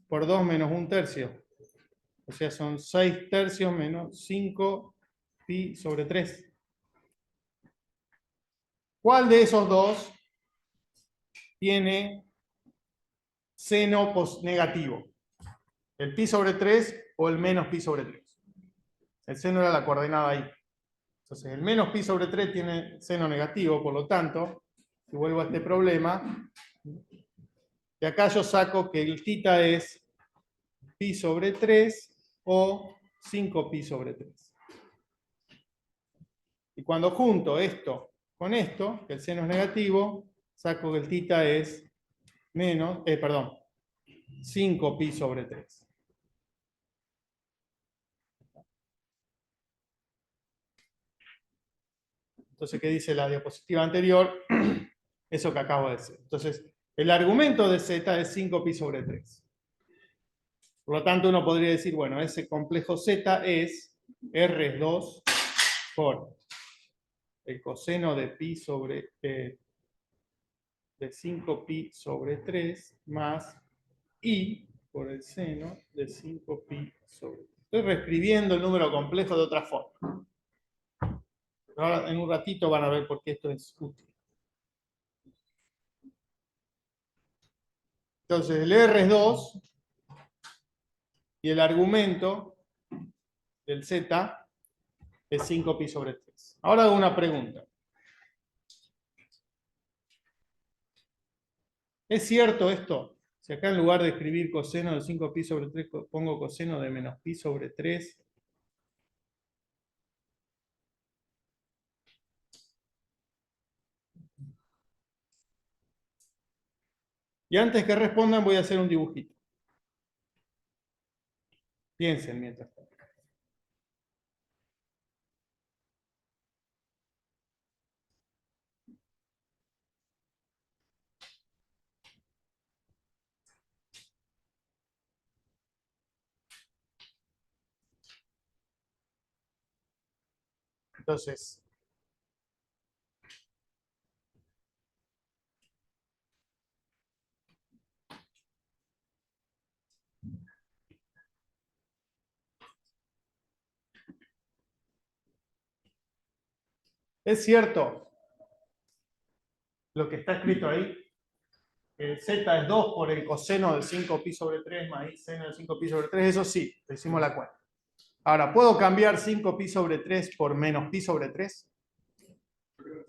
por 2 menos 1 tercio. O sea, son 6 tercios menos 5 pi sobre 3. ¿Cuál de esos dos tiene seno negativo? ¿El pi sobre 3 o el menos pi sobre 3? El seno era la coordenada ahí. Entonces, el menos pi sobre 3 tiene seno negativo, por lo tanto, si vuelvo a este problema, de acá yo saco que el tita es pi sobre 3 o 5pi sobre 3. Y cuando junto esto con esto, que el seno es negativo, saco que el tita es menos, 5pi sobre 3. Entonces, ¿qué dice la diapositiva anterior? Eso que acabo de decir. Entonces, el argumento de z es 5pi sobre 3. Por lo tanto, uno podría decir, bueno, ese complejo z es r es 2 por el coseno de pi sobre de 5pi sobre 3 más i por el seno de 5pi Estoy reescribiendo el número complejo de otra forma. Ahora, en un ratito van a ver por qué esto es útil. Entonces, el R es 2 y el argumento del Z es 5pi sobre 3. Ahora hago una pregunta. ¿Es cierto esto? Si acá en lugar de escribir coseno de 5pi sobre 3 pongo coseno de menos pi sobre 3. Y antes que respondan voy a hacer un dibujito. Piensen mientras tanto. Entonces, ¿es cierto lo que está escrito ahí? El Z es 2 por el coseno de 5pi sobre 3 más i seno de 5pi sobre 3. Eso sí, le hicimos la cuenta. Ahora, ¿puedo cambiar 5pi sobre 3 por menos pi sobre 3?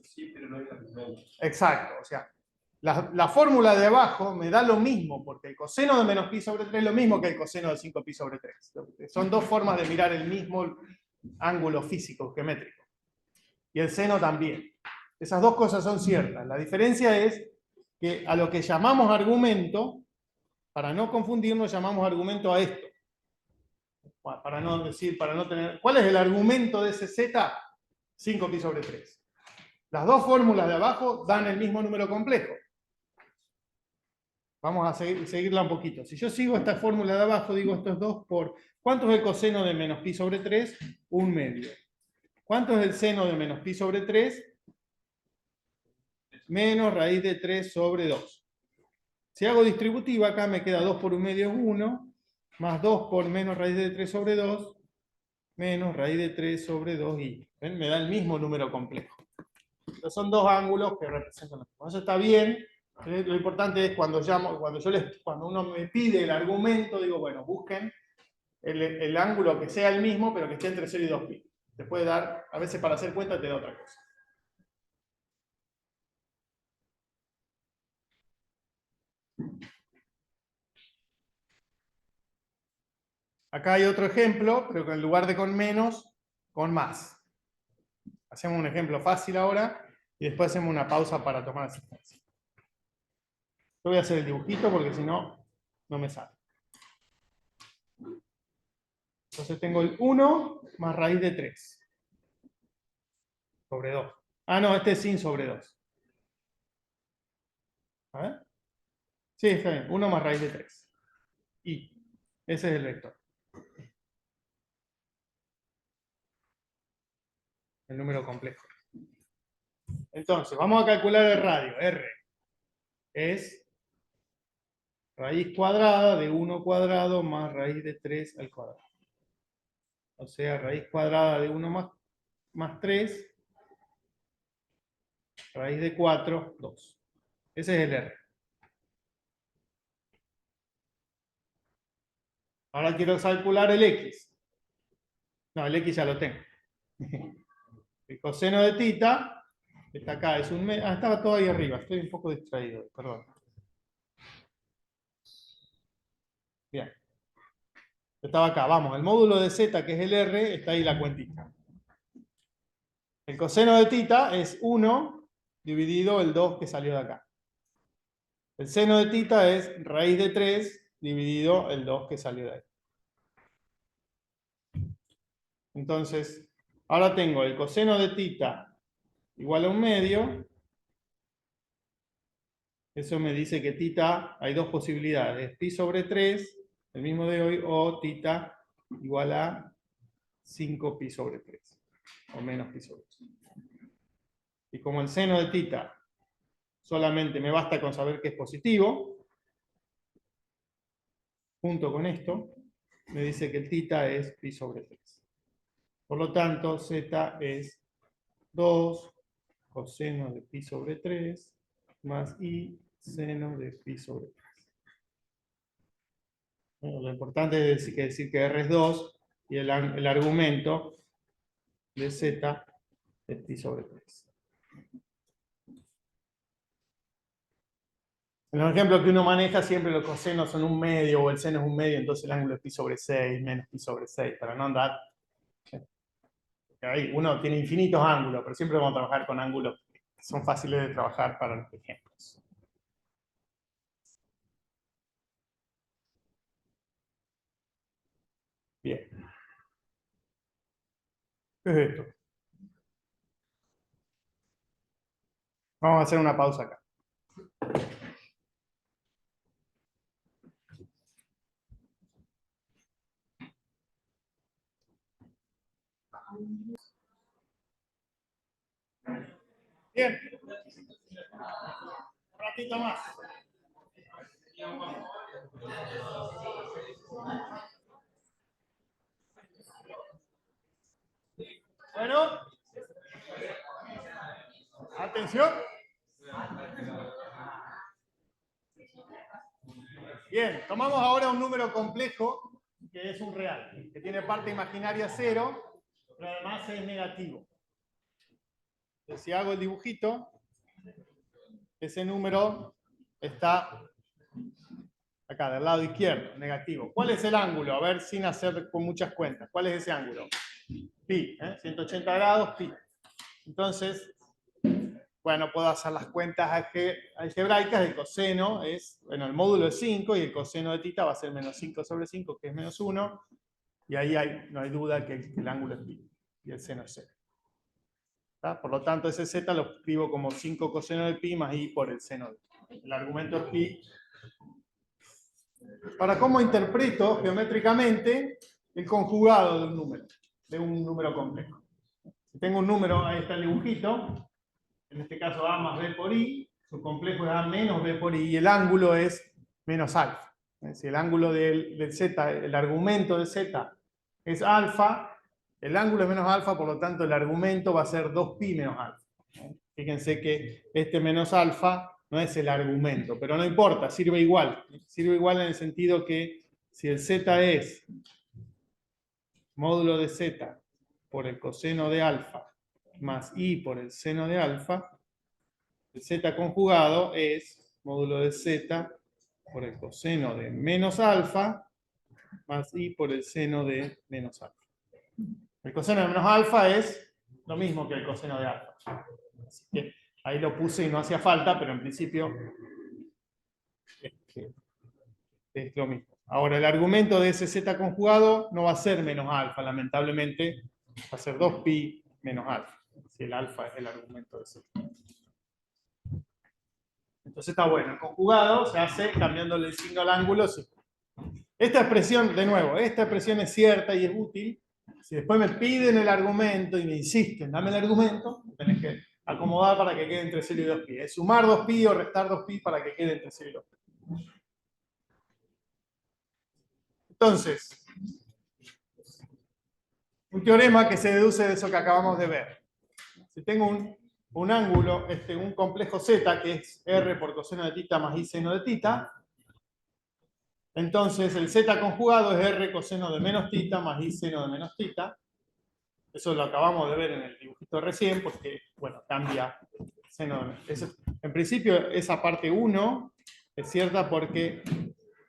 Sí, pero no hay argumento. Exacto, o sea, la fórmula de abajo me da lo mismo, porque el coseno de menos pi sobre 3 es lo mismo que el coseno de 5pi sobre 3. Son dos formas de mirar el mismo ángulo físico, geométrico. Y el seno también. Esas dos cosas son ciertas. La diferencia es que a lo que llamamos argumento, para no confundirnos, llamamos argumento a esto. Para no decir, para no tener... ¿Cuál es el argumento de ese Z? 5pi sobre 3. Las dos fórmulas de abajo dan el mismo número complejo. Vamos a seguirla un poquito. Si yo sigo esta fórmula de abajo, digo esto es 2 por... ¿Cuánto es el coseno de menos pi sobre 3? 1/2. ¿Cuánto es el seno de menos pi sobre 3? Menos raíz de 3 sobre 2. Si hago distributiva, acá me queda 2 por 1/2 es 1, más 2 por menos raíz de 3 sobre 2, menos raíz de 3 sobre 2i. ¿Ven? Me da el mismo número complejo. Entonces son dos ángulos que representan. Eso está bien. Lo importante es cuando uno me pide el argumento, digo, bueno, busquen el ángulo que sea el mismo, pero que esté entre 0 y 2pi. Te puede dar, a veces para hacer cuenta te da otra cosa. Acá hay otro ejemplo, pero que en lugar de con menos, con más. Hacemos un ejemplo fácil ahora y después hacemos una pausa para tomar asistencia. Yo voy a hacer el dibujito porque si no, no me sale. Entonces tengo el 1 más raíz de 3 sobre 2. Ah, no, este es sin sobre 2. A ver. Sí, está bien. 1 más raíz de 3. Y ese es el vector. El número complejo. Entonces, vamos a calcular el radio. R es raíz cuadrada de 1 cuadrado más raíz de 3 al cuadrado. O sea, raíz cuadrada de 1 más 3, raíz de 4, 2. Ese es el R. Ahora quiero calcular el X. No, el X ya lo tengo. El coseno de tita, está acá, es un... estaba todo ahí arriba, estoy un poco distraído, perdón. Bien. Estaba acá, vamos, el módulo de Z, que es el R, está ahí la cuentita. El coseno de tita es 1 dividido el 2 que salió de acá. El seno de tita es raíz de 3 dividido el 2 que salió de ahí. Entonces, ahora tengo el coseno de tita igual a 1/2. Eso me dice que tita, hay dos posibilidades, pi sobre 3, el mismo de hoy, o tita igual a 5pi sobre 3, o menos pi sobre 3. Y como el seno de tita solamente me basta con saber que es positivo, junto con esto, me dice que el θ es pi sobre 3. Por lo tanto, z es 2 coseno de pi sobre 3 más i seno de pi sobre 3. Bueno, lo importante es decir que R es 2 y el argumento de z es pi sobre 3. En los ejemplos que uno maneja, siempre los cosenos son un medio o el seno es un medio, entonces el ángulo es pi sobre 6 menos pi sobre 6, para no andar. Ahí uno tiene infinitos ángulos, pero siempre vamos a trabajar con ángulos que son fáciles de trabajar para los ejemplos. Bien. ¿Qué es esto? Vamos a hacer una pausa acá. Bien. Un ratito más. Bueno. Atención. Bien, tomamos ahora un número complejo que es un real, que tiene parte imaginaria 0, pero además es negativo. Entonces, si hago el dibujito, ese número está acá, del lado izquierdo, negativo. ¿Cuál es el ángulo? A ver, sin hacer con muchas cuentas. ¿Cuál es ese ángulo? Pi, 180 grados, pi. Entonces, bueno, puedo hacer las cuentas algebraicas. El coseno es, bueno, el módulo es 5 y el coseno de θ va a ser menos 5 sobre 5, que es menos 1. Y ahí no hay duda que el ángulo es pi y el seno es 0. ¿Está? Por lo tanto, ese z lo escribo como 5 coseno de pi más i por el seno de pi. El argumento es pi. Para cómo interpreto geométricamente el conjugado de un número complejo. Si tengo un número, ahí está el dibujito, en este caso a más b por i, su complejo es a menos b por i, y el ángulo es menos alfa. Si el ángulo del z, el argumento de z es alfa, el ángulo es menos alfa, por lo tanto el argumento va a ser 2pi menos alfa. Fíjense que este menos alfa no es el argumento, pero no importa, sirve igual. Sirve igual en el sentido que si el z es módulo de z por el coseno de alfa más i por el seno de alfa, el z conjugado es módulo de z por el coseno de menos alfa más i por el seno de menos alfa. El coseno de menos alfa es lo mismo que el coseno de alfa. Así que ahí lo puse y no hacía falta, pero en principio es lo mismo. Ahora, el argumento de ese z conjugado no va a ser menos alfa, lamentablemente, va a ser 2pi menos alfa, si el alfa es el argumento de z. Entonces está bueno, el conjugado se hace cambiándole el signo al ángulo. Sí. Esta expresión, de nuevo, esta expresión es cierta y es útil. Si después me piden el argumento y me insisten, dame el argumento, tenés que acomodar para que quede entre 0 y 2pi. Es sumar 2pi o restar 2pi para que quede entre 0 y 2pi. Entonces, un teorema que se deduce de eso que acabamos de ver. Si tengo un ángulo, un complejo z, que es r por coseno de θ más i seno de θ, entonces el z conjugado es r coseno de menos θ más i seno de menos θ. Eso lo acabamos de ver en el dibujito recién, porque, bueno, cambia seno. En principio, esa parte 1 es cierta porque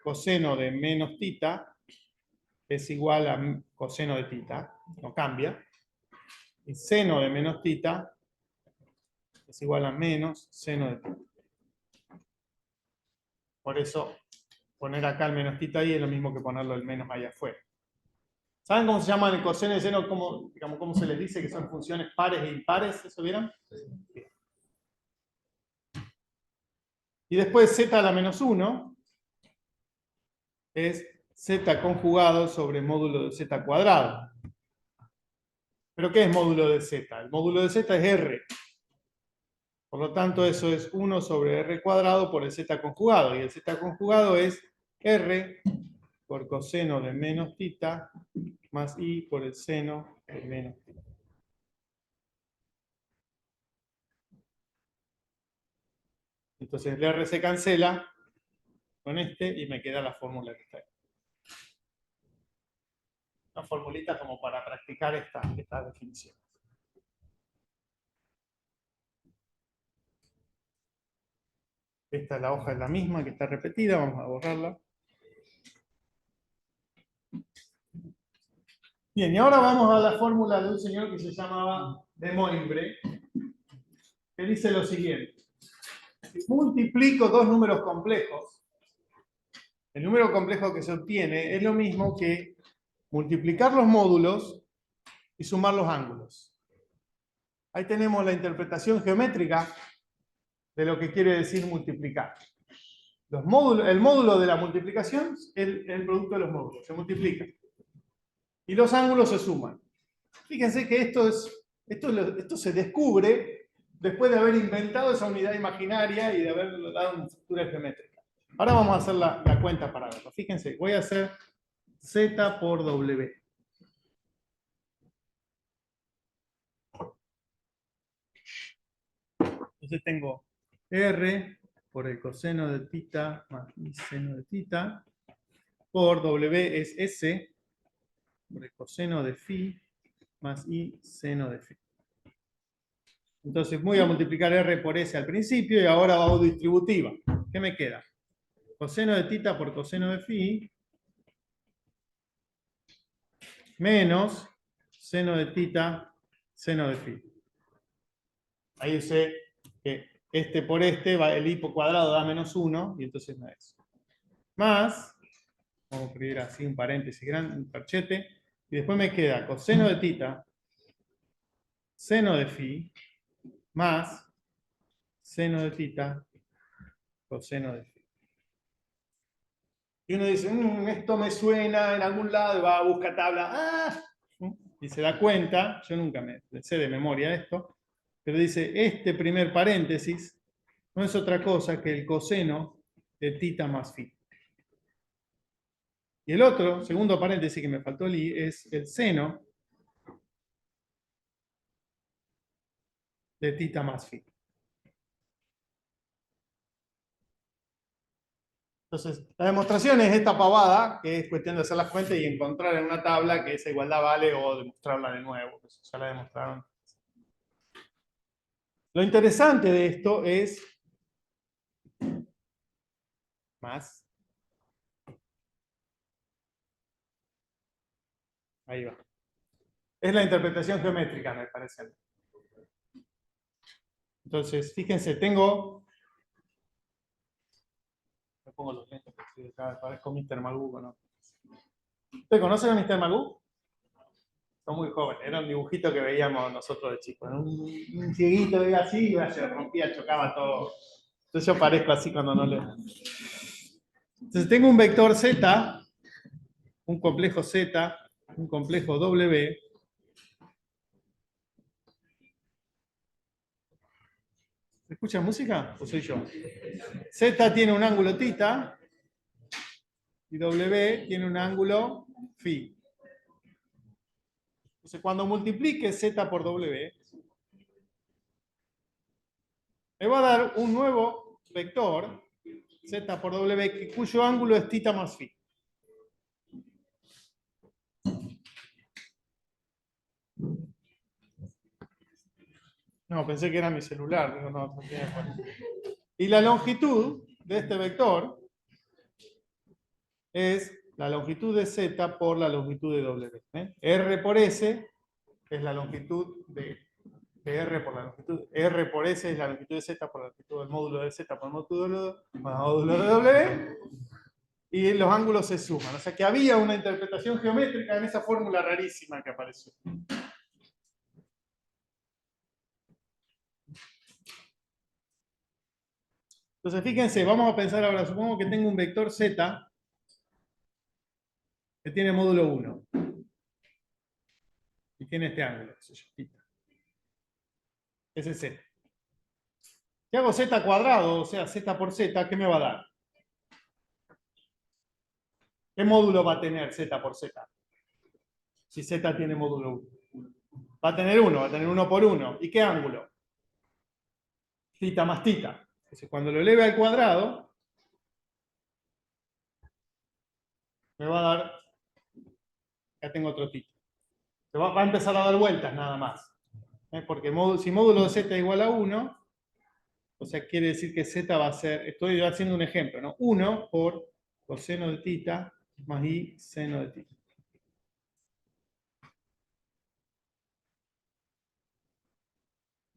coseno de menos θ es igual a coseno de θ, no cambia. Y seno de menos θ es igual a menos seno de θ. Por eso, poner acá el menos θ ahí es lo mismo que ponerlo el menos ahí afuera. ¿Saben cómo se llaman el coseno y el seno? ¿Cómo se les dice que son funciones pares e impares? ¿Eso vieron? Bien. Y después z a la menos 1 es z conjugado sobre módulo de z cuadrado. ¿Pero qué es módulo de z? El módulo de z es r. Por lo tanto, eso es 1 sobre r cuadrado por el z conjugado. Y el z conjugado es r por coseno de menos tita más i por el seno de menos tita. Entonces el R se cancela con este y me queda la fórmula que está ahí. Una formulita como para practicar esta definición. Esta es la hoja, es la misma que está repetida, vamos a borrarla. Bien, y ahora vamos a la fórmula de un señor que se llamaba de Moivre, que dice lo siguiente. Si multiplico dos números complejos, el número complejo que se obtiene es lo mismo que multiplicar los módulos y sumar los ángulos. Ahí tenemos la interpretación geométrica de lo que quiere decir multiplicar. El módulo de la multiplicación es el producto de los módulos, se multiplica. Y los ángulos se suman. Fíjense que esto se descubre después de haber inventado esa unidad imaginaria y de haberle dado una estructura geométrica. Ahora vamos a hacer la cuenta para verlo. Fíjense, voy a hacer z por w. Entonces tengo r por el coseno de tita más i seno de tita, por w es s por el coseno de phi más i seno de phi. Entonces voy a multiplicar r por s al principio y ahora hago distributiva. ¿Qué me queda? Coseno de tita por coseno de phi menos seno de tita seno de phi. Ahí sé que este por este, el hipo cuadrado da menos 1 y entonces me da eso. Más, vamos a escribir así un paréntesis grande, un parchete, y después me queda coseno de tita seno de phi más seno de tita coseno de phi. Y uno dice, esto me suena en algún lado, y va a buscar tabla, y se da cuenta, yo nunca me sé de memoria esto, pero dice, este primer paréntesis no es otra cosa que el coseno de tita más phi. Y el otro, segundo paréntesis que me faltó el i, es el seno de tita más phi. Entonces, la demostración es esta pavada, que es cuestión de hacer las cuentas y encontrar en una tabla que esa igualdad vale o demostrarla de nuevo. Eso ya la demostraron. Lo interesante de esto es más. Ahí va. Es la interpretación geométrica, me parece. Entonces, fíjense, tengo... Me pongo los lentes porque parezco Mr. Magoo, ¿no? ¿Ustedes conocen a Mr. Magoo? Son muy jóvenes, era un dibujito que veíamos nosotros de chicos. Un cieguito veía así y se rompía, chocaba todo. Entonces yo parezco así cuando no leo. Entonces tengo un vector Z, un complejo Z, un complejo W. ¿Se escucha música o soy yo? Z tiene un ángulo tita y W tiene un ángulo phi. Entonces cuando multiplique Z por W, me va a dar un nuevo vector, Z por W, cuyo ángulo es tita más phi. No, pensé que era mi celular. Digo, no, y la longitud de este vector es la longitud de Z por la longitud de W. R por S es la longitud de R por la longitud. R por S es la longitud de Z por la longitud del módulo de Z por el módulo de W. Y los ángulos se suman. O sea que había una interpretación geométrica en esa fórmula rarísima que apareció. Entonces fíjense, vamos a pensar ahora, supongo que tengo un vector Z que tiene módulo 1. Y tiene este ángulo, ese es Z. Si hago Z cuadrado, o sea, Z por Z, ¿qué me va a dar? ¿Qué módulo va a tener z por z? Si z tiene módulo 1. Va a tener 1, va a tener 1 por 1. ¿Y qué ángulo? Tita más tita. Entonces, cuando lo eleve al cuadrado, me va a dar, ya tengo otro tita. Va a empezar a dar vueltas nada más. Porque si módulo de z es igual a 1, o sea, quiere decir que z va a ser, estoy haciendo un ejemplo, ¿no? 1 por coseno de tita más i seno de tita.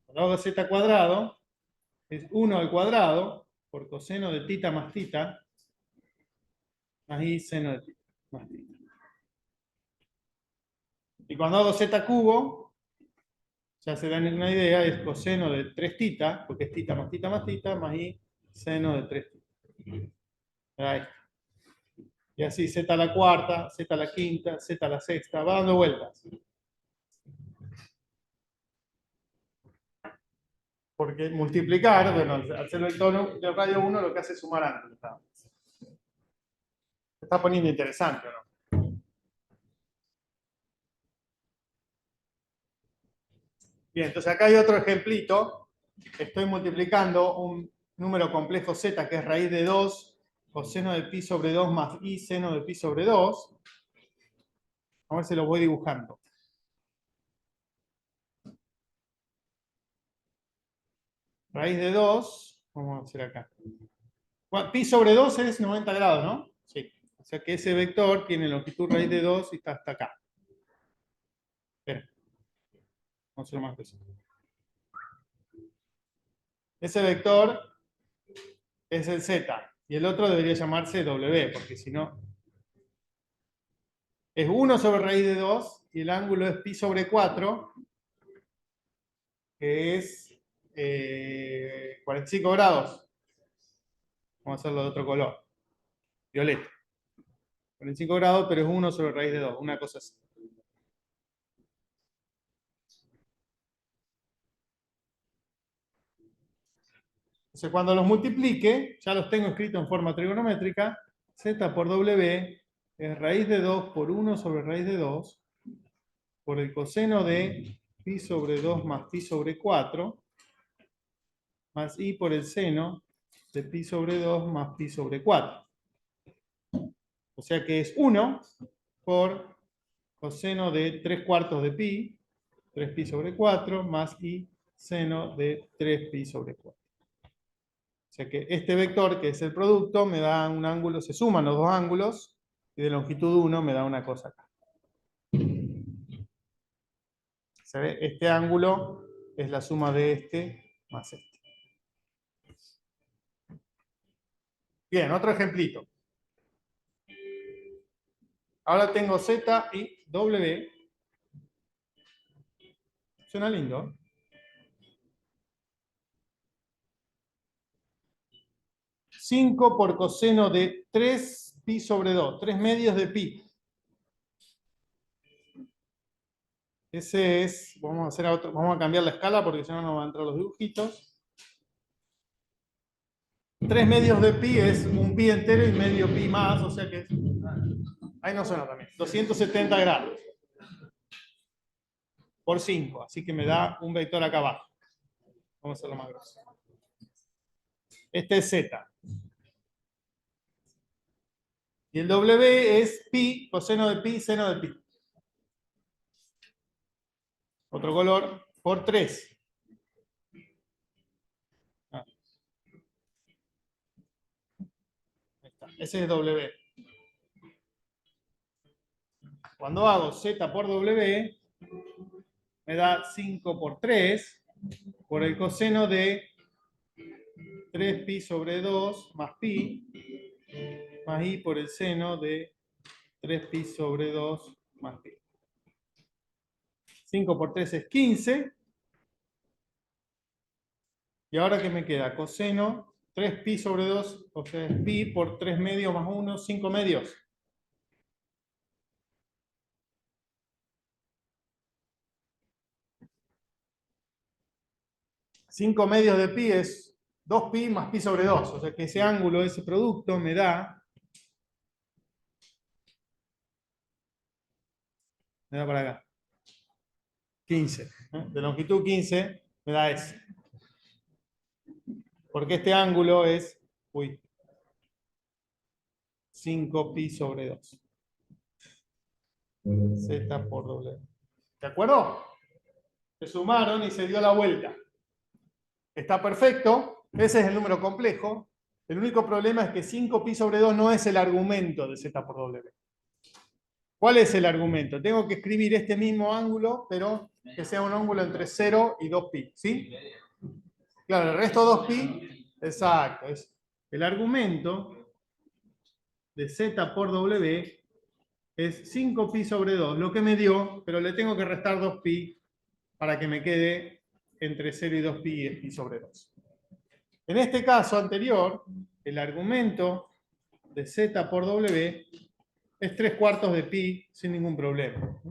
Cuando hago z cuadrado, es 1 al cuadrado por coseno de tita más i seno de tita más tita. Y cuando hago z cubo, ya se dan una idea, es coseno de 3 tita, porque es tita más i seno de 3 tita. Ahí. Y así z a la cuarta, z a la quinta, z a la sexta, va dando vueltas. Porque multiplicar, bueno, al ser vector de radio 1 lo que hace es sumar ángulos. Se está poniendo interesante, ¿no? Bien, entonces acá hay otro ejemplito. Estoy multiplicando un número complejo z, que es raíz de 2, coseno de pi sobre 2 más i seno de pi sobre 2. A ver si lo voy dibujando. Raíz de 2, vamos a hacer acá. Pi sobre 2 es 90 grados, ¿no? Sí. O sea que ese vector tiene longitud raíz de 2 y está hasta acá. Espera. Vamos a hacerlo más preciso. Ese vector es el z. Y el otro debería llamarse w, porque si no... Es 1 sobre raíz de 2 y el ángulo es pi sobre 4, que es 45 grados. Vamos a hacerlo de otro color. Violeta. 45 grados, pero es 1 sobre raíz de 2. Una cosa así. Entonces, cuando los multiplique, ya los tengo escritos en forma trigonométrica. Z por W es raíz de 2 por 1 sobre raíz de 2 por el coseno de pi sobre 2 más pi sobre 4 más i por el seno de pi sobre 2 más pi sobre 4. O sea que es 1 por coseno de 3 cuartos de pi, 3pi sobre 4, más i seno de 3pi sobre 4. O sea que este vector, que es el producto, me da un ángulo, se suman los dos ángulos, y de longitud 1 me da una cosa acá. ¿Se ve? Este ángulo es la suma de este más este. Bien, otro ejemplito. Ahora tengo Z y W. Suena lindo. 5 por coseno de 3 pi sobre 2, 3 medios de pi. Ese es, vamos a hacer otro, vamos a cambiar la escala porque si no nos van a entrar los dibujitos. 3 medios de pi es un pi entero y medio pi más, o sea que es, ahí no suena también, 270 grados por 5, así que me da un vector acá abajo. Vamos a hacerlo más grosso. Este es Z. Y el W es pi, coseno de pi, seno de pi. Otro color, por 3. Ah. Ahí está. Ese es W. Cuando hago Z por W, me da 5 por 3, por el coseno de 3pi sobre 2 más pi, más i por el seno de 3pi sobre 2 más pi. 5 por 3 es 15. Y ahora, ¿qué me queda? Coseno 3pi sobre 2, o sea, es pi por 3 medios más 1, 5 medios. 5 medios de pi es 2pi más pi sobre 2. O sea que ese ángulo, ese producto, me da me da para acá. 15. De longitud 15 me da ese. Porque este ángulo es, 5pi sobre 2. Z por W. ¿De acuerdo? Se sumaron y se dio la vuelta. Está perfecto. Ese es el número complejo. El único problema es que 5pi sobre 2 no es el argumento de Z por W. ¿Cuál es el argumento? Tengo que escribir este mismo ángulo, pero que sea un ángulo entre 0 y 2pi. ¿Sí? Claro, el resto 2pi. Exacto. El argumento de Z por W es 5pi sobre 2, lo que me dio, pero le tengo que restar 2pi para que me quede entre 0 y 2pi y es pi sobre 2. En este caso anterior, el argumento de Z por W es 3/4 de pi sin ningún problema.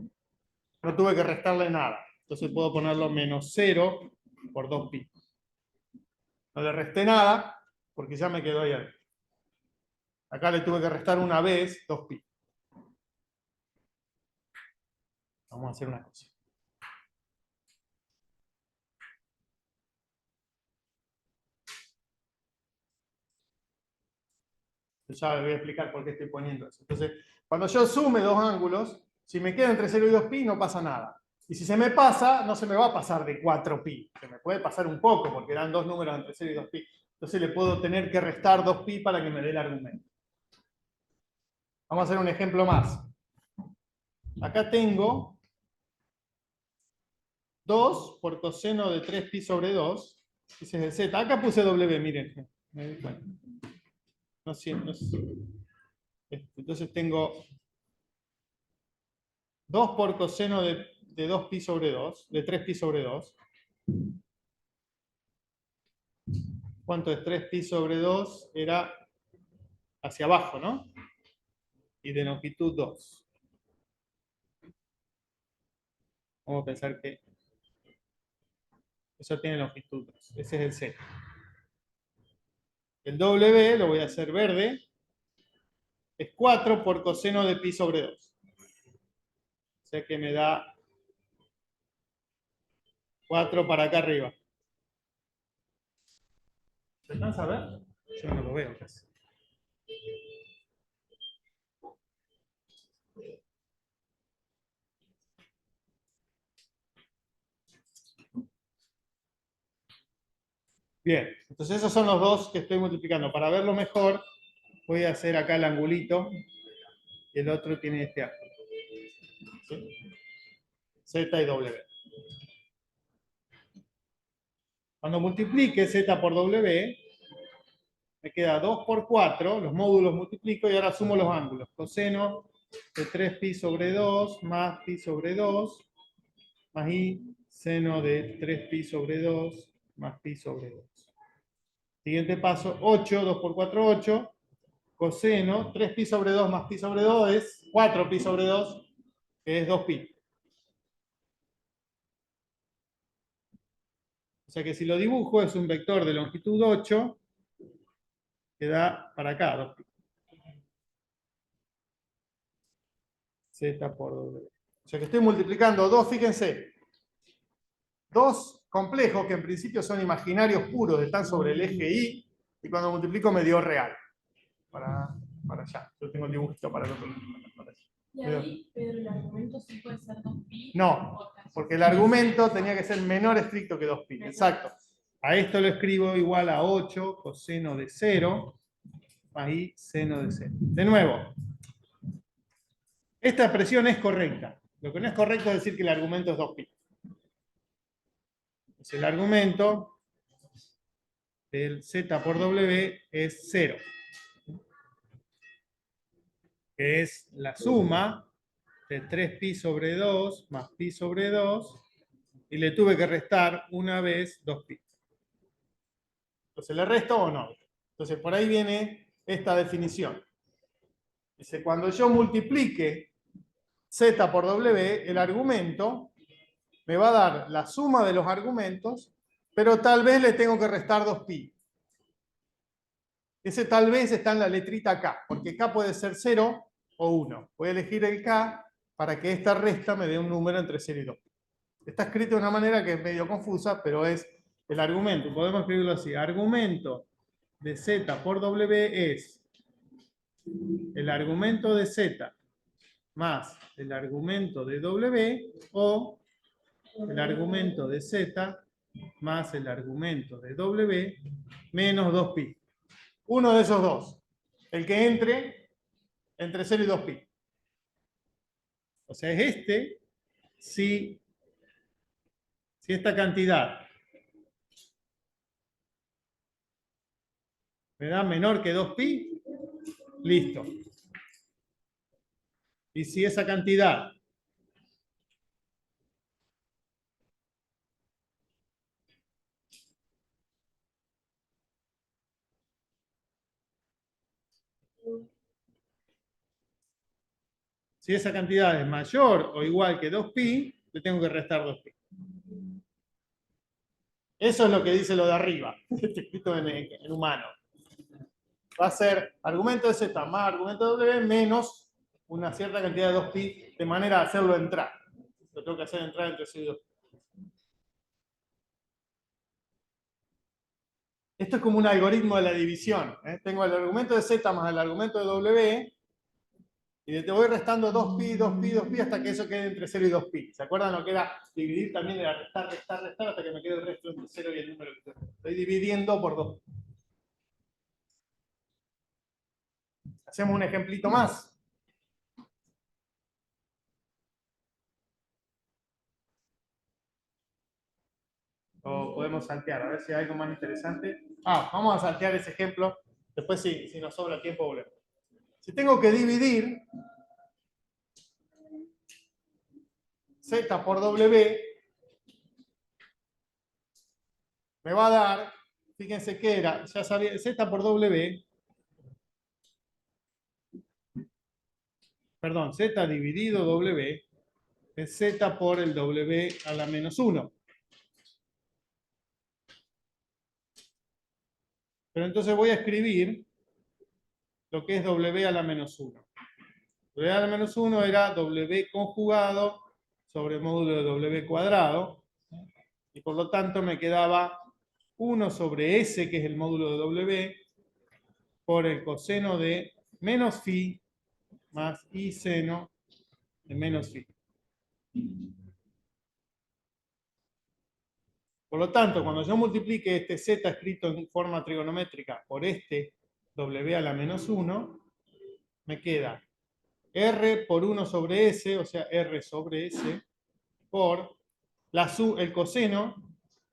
No tuve que restarle nada. Entonces puedo ponerlo menos 0 por 2pi. No le resté nada porque ya me quedó ahí adentro. Acá le tuve que restar una vez 2pi. Vamos a hacer una cosa. Ya les voy a explicar por qué estoy poniendo eso. Entonces, cuando yo sume dos ángulos, si me queda entre 0 y 2pi no pasa nada. Y si se me pasa, no se me va a pasar de 4pi. Se me puede pasar un poco porque dan dos números entre 0 y 2pi. Entonces le puedo tener que restar 2pi para que me dé el argumento. Vamos a hacer un ejemplo más. Acá tengo 2 por coseno de 3pi sobre 2. Ese es el z. Acá puse w, miren. Me di cuenta. No siento. Entonces tengo 2 por coseno de 2pi sobre 2, de 3pi sobre 2. ¿Cuánto es 3pi sobre 2? Era hacia abajo, ¿no? Y de longitud 2. Vamos a pensar que eso tiene longitud 2. Ese es el z. El w, lo voy a hacer verde, es 4 por coseno de pi sobre 2. O sea que me da 4 para acá arriba. ¿Se alcanza a ver? Yo no lo veo casi. Bien, entonces esos son los dos que estoy multiplicando. Para verlo mejor, voy a hacer acá el angulito y el otro tiene este ángulo. ¿Sí? Z y W. Cuando multiplique Z por W, me queda 2 por 4, los módulos multiplico y ahora sumo los ángulos. Coseno de 3pi sobre 2 más pi sobre 2 más i seno de 3pi sobre 2 más pi sobre 2. Siguiente paso, 8, 2 por 4, 8. Coseno, 3pi sobre 2 más pi sobre 2 es 4pi sobre 2, que es 2pi. O sea que si lo dibujo es un vector de longitud 8 que da para acá 2pi. Z por W. O sea que estoy multiplicando dos, fíjense, dos complejos que en principio son imaginarios puros, están sobre el eje Y, y cuando multiplico me dio real. Para allá. Yo tengo el dibujito para el otro lado. Y ahí, Pedro, el argumento sí puede ser 2pi. No, porque el argumento tenía que ser menor estricto que 2pi. Exacto. A esto lo escribo igual a 8 coseno de 0 más i seno de 0. De nuevo, esta expresión es correcta. Lo que no es correcto es decir que el argumento es 2pi. Pues el argumento del Z por W es 0. Que es la suma de 3pi sobre 2 más pi sobre 2, y le tuve que restar una vez 2pi. Entonces, ¿le resto o no? Entonces, por ahí viene esta definición. Dice, cuando yo multiplique Z por W, el argumento me va a dar la suma de los argumentos, pero tal vez le tengo que restar 2pi. Ese tal vez está en la letrita K, porque K puede ser 0 o 1. Voy a elegir el K para que esta resta me dé un número entre 0 y 2. Está escrito de una manera que es medio confusa, pero es el argumento. Podemos escribirlo así. Argumento de z por w es el argumento de z más el argumento de w o el argumento de z más el argumento de w menos 2pi. Uno de esos dos. El que entre 0 y 2pi. O sea, es este si esta cantidad me da menor que 2pi, listo. Y si esa cantidad es mayor o igual que 2pi, le tengo que restar 2pi. Eso es lo que dice lo de arriba, escrito en humano. Va a ser argumento de z más argumento de w menos una cierta cantidad de 2pi, de manera de hacerlo entrar. Lo tengo que hacer entrar entre 0 y 2pi. Esto es como un algoritmo de la división. Tengo el argumento de z más el argumento de w, y te voy restando 2pi, 2pi, 2pi, hasta que eso quede entre 0 y 2pi. ¿Se acuerdan lo que era dividir? También era restar, restar, restar, hasta que me quede el resto entre 0 y el número que estoy dividiendo por 2. Hacemos un ejemplito más. O podemos saltear, a ver si hay algo más interesante. Vamos a saltear ese ejemplo. Después, si nos sobra tiempo, volvemos. Si tengo que dividir z por w, me va a dar, fíjense que era, ya sabía, z por w, perdón, z dividido w, es z por el w a la menos 1. Pero entonces voy a escribir lo que es w a la menos 1. W a la menos 1 era w conjugado sobre el módulo de w cuadrado, y por lo tanto me quedaba 1 sobre s, que es el módulo de w, por el coseno de menos phi más i seno de menos phi. Por lo tanto, cuando yo multiplique este z escrito en forma trigonométrica por este w a la menos 1, me queda r por 1 sobre s, o sea, r sobre s, por el coseno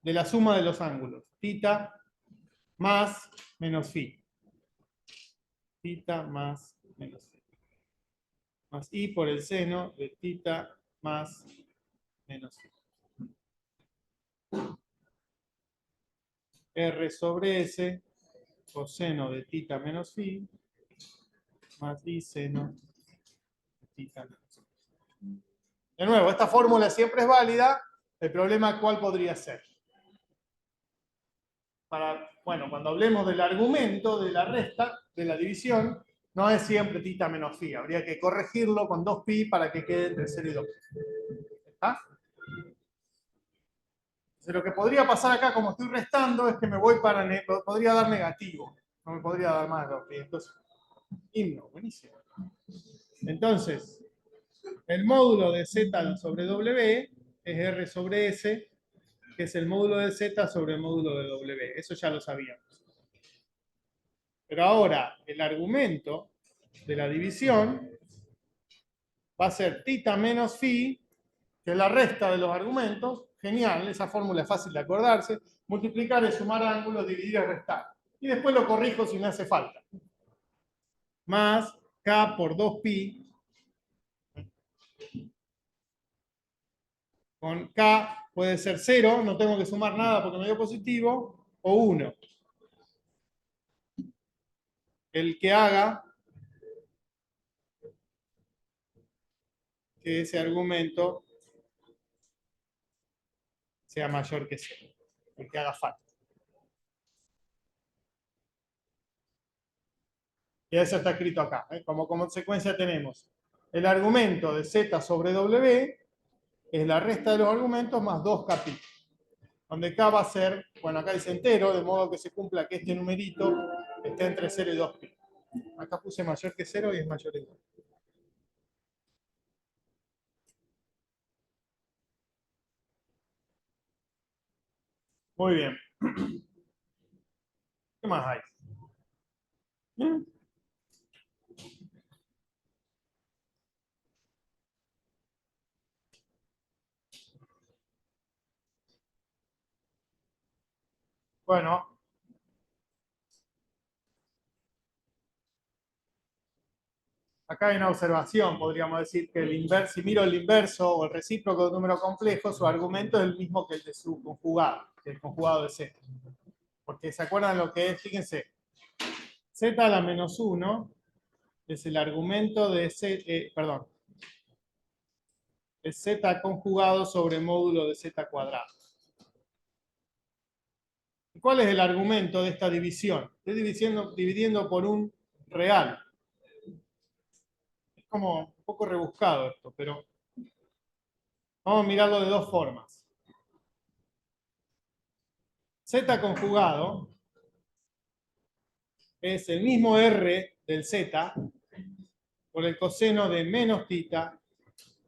de la suma de los ángulos, θ más menos phi. Θ más menos phi. Más i por el seno de θ más menos phi. R sobre S, coseno de θ menos phi, más i seno de θ menos phi. De nuevo, esta fórmula siempre es válida. El problema, ¿cuál podría ser? Bueno, cuando hablemos del argumento de la resta, de la división, no es siempre θ menos phi. Habría que corregirlo con 2pi para que quede entre 0 y 2. ¿Está? Entonces, lo que podría pasar acá, como estoy restando, es que me voy podría dar negativo. No me podría dar más 2pi. Entonces, himno, buenísimo. Entonces, el módulo de z sobre w es r sobre s, que es el módulo de z sobre el módulo de w. Eso ya lo sabíamos. Pero ahora, el argumento de la división va a ser θ menos phi, que es la resta de los argumentos. Genial, esa fórmula es fácil de acordarse. Multiplicar es sumar ángulos, dividir es restar. Y después lo corrijo si me hace falta. Más k por 2pi. Con k puede ser 0, no tengo que sumar nada porque me dio positivo, o 1. El que haga que ese argumento sea mayor que 0. El que haga falta. Y eso está escrito acá. Como consecuencia tenemos el argumento de z sobre w es la resta de los argumentos más 2kπ. Donde k va a ser, bueno, acá dice entero, de modo que se cumpla que este numerito esté entre 0 y 2π. Acá puse mayor que 0 y es mayor o igual. Muy bien. ¿Qué más hay? ¿Mm? Bueno, acá hay una observación, podríamos decir que el inverso, si miro el inverso o el recíproco de un número complejo, su argumento es el mismo que el de su conjugado, que el conjugado de z. Porque se acuerdan lo que es, fíjense, z a la menos 1 es el argumento de z, perdón, es z conjugado sobre módulo de z cuadrado. ¿Y cuál es el argumento de esta división? Estoy dividiendo por un real. Es como un poco rebuscado esto, pero vamos a mirarlo de dos formas. Z conjugado es el mismo R del Z por el coseno de menos θ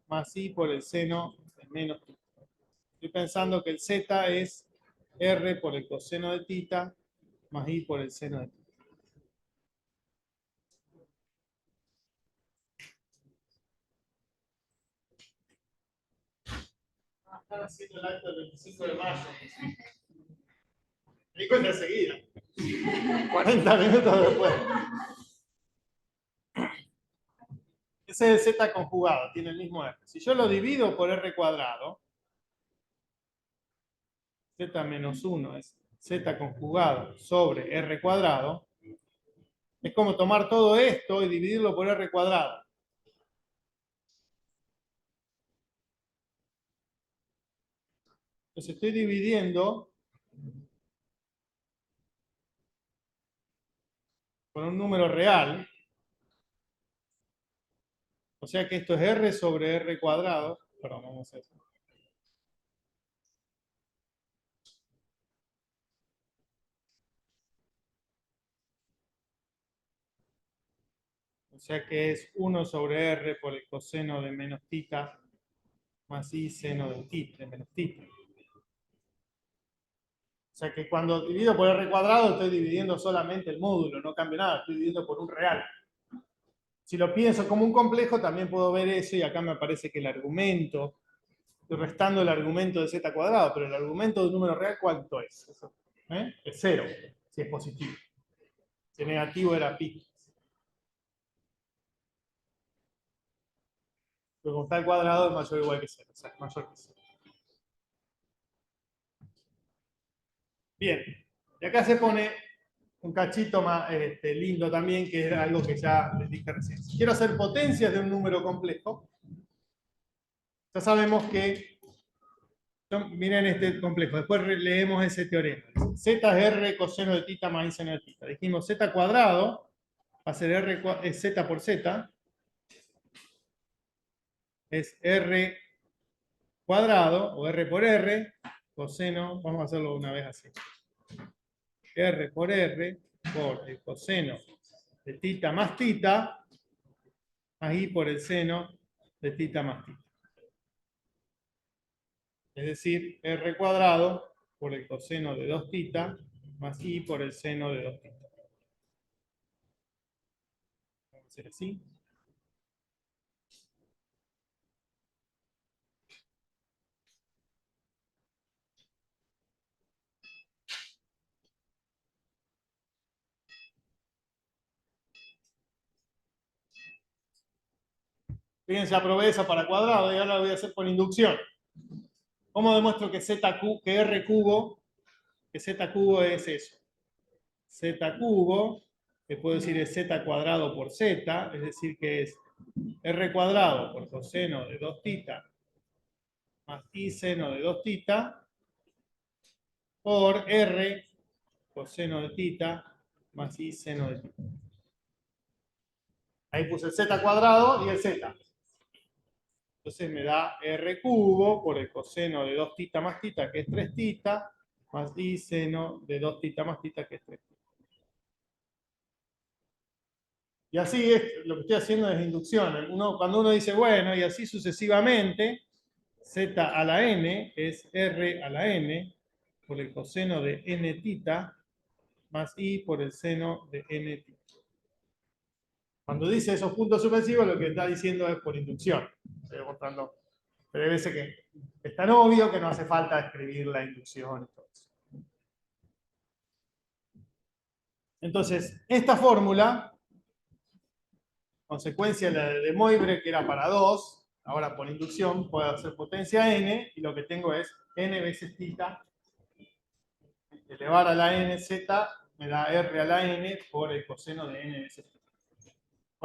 más I por el seno de menos θ. Estoy pensando que el Z es R por el coseno de θ más I por el seno de θ. Están haciendo el acto del 25 de mayo. Me di cuenta enseguida. 40 minutos después. Ese es el Z conjugado, tiene el mismo R. Si yo lo divido por R cuadrado, Z menos 1 es Z conjugado sobre R cuadrado, es como tomar todo esto y dividirlo por R cuadrado. Entonces estoy dividiendo por un número real. O sea que esto es R sobre R cuadrado. Perdón, vamos a hacer. O sea que es 1 sobre R por el coseno de menos θ más I seno de menos θ. O sea que cuando divido por R cuadrado estoy dividiendo solamente el módulo, no cambio nada, estoy dividiendo por un real. Si lo pienso como un complejo, también puedo ver eso y acá me aparece que el argumento, estoy restando el argumento de z cuadrado, pero el argumento de un número real, ¿cuánto es? Es 0, si es positivo. Si es negativo era pi. Pero como está al cuadrado es mayor o igual que 0, o sea, es mayor que 0. Bien, y acá se pone un cachito más lindo también, que es algo que ya les dije recién. Si quiero hacer potencias de un número complejo, ya sabemos que, miren este complejo, después leemos ese teorema. Z es R coseno de θ más I seno de θ. Dijimos Z cuadrado va a ser R, es Z por Z, es R cuadrado, o R por R, coseno, vamos a hacerlo una vez así. R por R, por el coseno de θ más θ, más I por el seno de θ más θ. Es decir, R cuadrado por el coseno de 2θ más I por el seno de 2θ. Vamos a hacer así. Fíjense, aprobé esa para cuadrado y ahora lo voy a hacer por inducción. ¿Cómo demuestro que que R cubo, que Z cubo es eso? Z cubo, que puedo decir es Z cuadrado por Z, es decir que es R cuadrado por coseno de 2θ más I seno de 2θ por R coseno de θ más I seno de θ. Ahí puse el Z cuadrado y el Z. Entonces me da r cubo por el coseno de 2 tita más tita, que es 3 tita, más i seno de 2 tita más tita, que es 3 tita. Y así es, lo que estoy haciendo es inducción. Cuando uno dice, bueno, y así sucesivamente, z a la n es r a la n por el coseno de n tita más i por el seno de n tita. Cuando dice esos puntos suspensivos, lo que está diciendo es por inducción. Estoy mostrando. Pero hay veces que es tan obvio que no hace falta escribir la inducción y todo eso. Entonces, esta fórmula, consecuencia de la de Moivre, que era para 2, ahora por inducción puedo hacer potencia n, y lo que tengo es n veces tita, elevar a la n, z, me da r a la n por el coseno de n veces tita.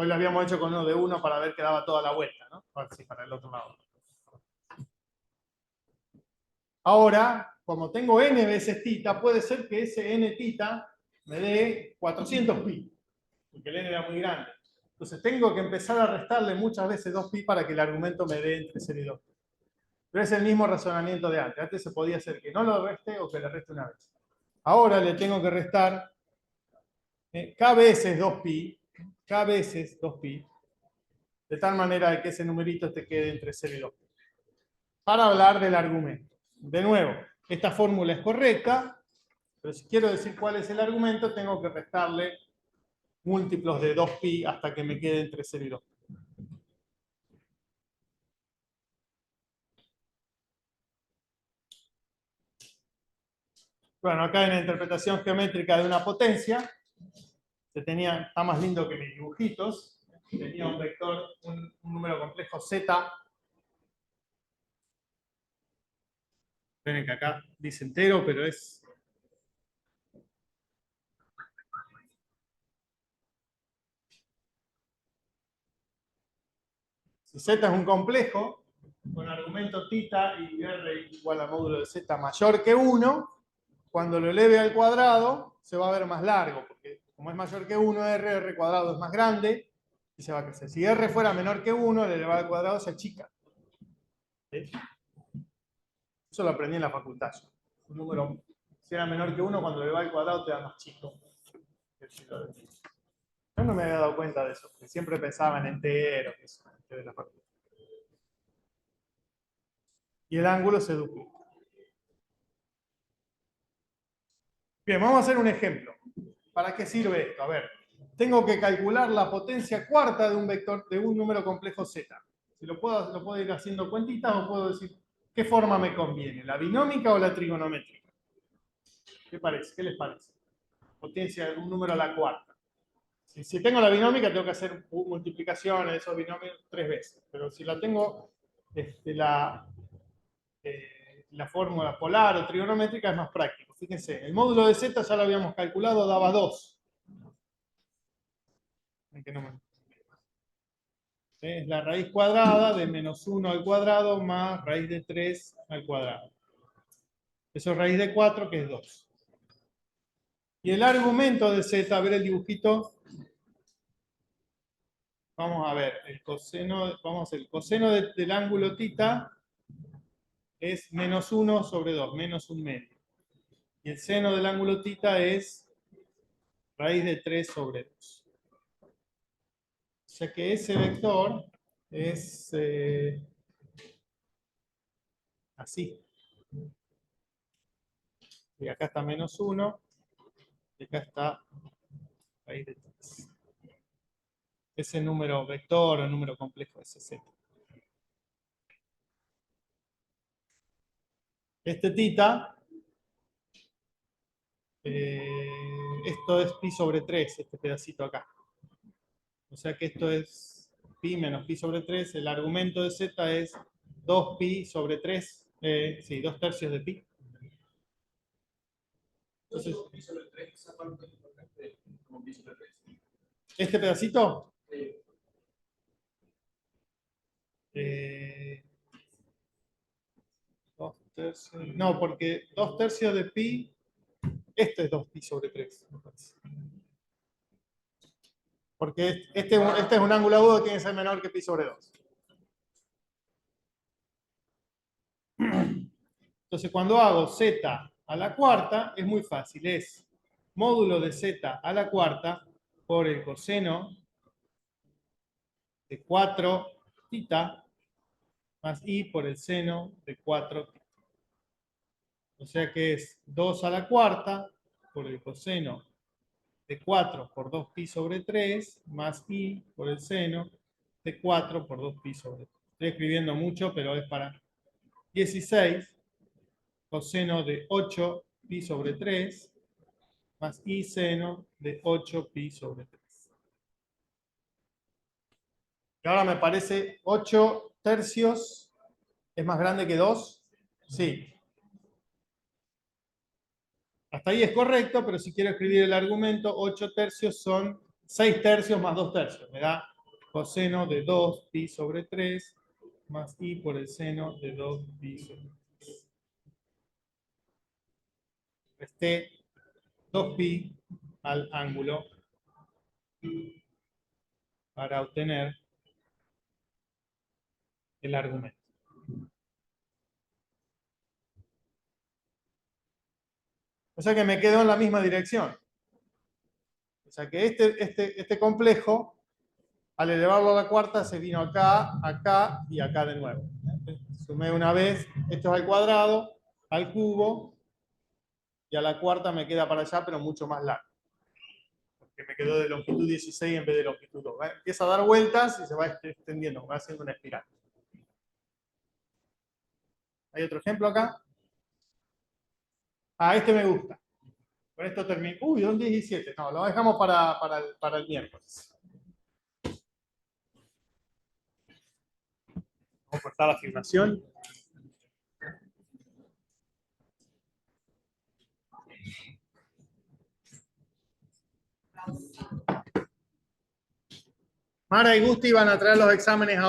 Hoy lo habíamos hecho con uno de 1 para ver que daba toda la vuelta, ¿no? Ahora sí, para el otro lado. Ahora, como tengo n veces tita, puede ser que ese n tita me dé 400 pi, porque el n era muy grande. Entonces tengo que empezar a restarle muchas veces 2pi para que el argumento me dé entre 0 y 2. Pero es el mismo razonamiento de antes. Antes se podía hacer que no lo reste o que le reste una vez. Ahora le tengo que restar k veces 2pi, k veces 2pi, de tal manera que ese numerito te quede entre 0 y 2. Para hablar del argumento. De nuevo, esta fórmula es correcta, pero si quiero decir cuál es el argumento, tengo que restarle múltiplos de 2pi hasta que me quede entre 0 y 2. Bueno, acá en la interpretación geométrica de una potencia, está más lindo que mis dibujitos. Tenía un vector, un número complejo z. Ven que acá dice entero, pero es... Si z es un complejo, con argumento tita y r igual a módulo de z mayor que 1, cuando lo eleve al cuadrado se va a ver más largo, porque como es mayor que 1, r cuadrado es más grande y se va a crecer. Si r fuera menor que 1, el elevado al cuadrado se achica. ¿Sí? Eso lo aprendí en la facultad. Un número, si era menor que 1, cuando le va al cuadrado te da más chico. Yo no me había dado cuenta de eso, porque siempre pensaba en enteros. Y el ángulo se duplica. Bien, vamos a hacer un ejemplo. ¿Para qué sirve esto? A ver, tengo que calcular la potencia cuarta de un vector, de un número complejo z. Si lo puedo ir haciendo cuentitas o puedo decir qué forma me conviene, la binómica o la trigonométrica. ¿Qué parece? ¿Qué les parece? Potencia de un número a la cuarta. Si tengo la binómica, tengo que hacer multiplicaciones de esos binomios 3 veces. Pero si la tengo la fórmula polar o trigonométrica, es más práctico. Fíjense, el módulo de z ya lo habíamos calculado, daba 2. Es la raíz cuadrada de menos 1 al cuadrado más raíz de 3 al cuadrado. Eso es raíz de 4, que es 2. Y el argumento de z, a ver el dibujito. Vamos a ver, el coseno del ángulo tita es menos 1 sobre 2, menos 1 medio. Y el seno del ángulo tita es raíz de 3 sobre 2. O sea que ese vector es así. Y acá está menos 1, y acá está raíz de 3. Ese número vector o número complejo es z. Este tita, esto es pi sobre 3, este pedacito acá. O sea que esto es pi menos pi sobre 3. El argumento de z es 2pi sobre 3. Sí, 2 tercios de pi. Entonces, pi sobre 3, esa parte es importante como pi sobre 3. ¿este pedacito? 2 tercios. No, porque 2 tercios de pi, esto es 2pi sobre 3. Porque este es un ángulo agudo que tiene que ser menor que pi sobre 2. Entonces, cuando hago z a la cuarta, es muy fácil. Es módulo de z a la cuarta por el coseno de 4 tita más i por el seno de 4 tita. O sea que es 2 a la cuarta por el coseno de 4 por 2pi sobre 3 más i por el seno de 4 por 2pi sobre 3. Estoy escribiendo mucho, pero es para 16 coseno de 8pi sobre 3 más i seno de 8pi sobre 3. Y ahora me parece 8 tercios es más grande que 2. Sí. Hasta ahí es correcto, pero si quiero escribir el argumento, 8 tercios son 6 tercios más 2 tercios. Me da coseno de 2pi sobre 3 más i por el seno de 2pi sobre 3. Resté 2pi al ángulo para obtener el argumento. O sea que me quedo en la misma dirección. O sea que este complejo, al elevarlo a la cuarta, se vino acá, acá y acá de nuevo. Sumé una vez, esto es al cuadrado, al cubo, y a la cuarta me queda para allá, pero mucho más largo. Porque me quedó de longitud 16 en vez de longitud 2. Empieza a dar vueltas y se va extendiendo, va haciendo una espiral. ¿Hay otro ejemplo acá? Ah, este me gusta. Con esto termino. Uy, ¿dónde 17? No, lo dejamos para el miércoles. Vamos a cortar la filmación. Mara y Gusti van a traer los exámenes ahora.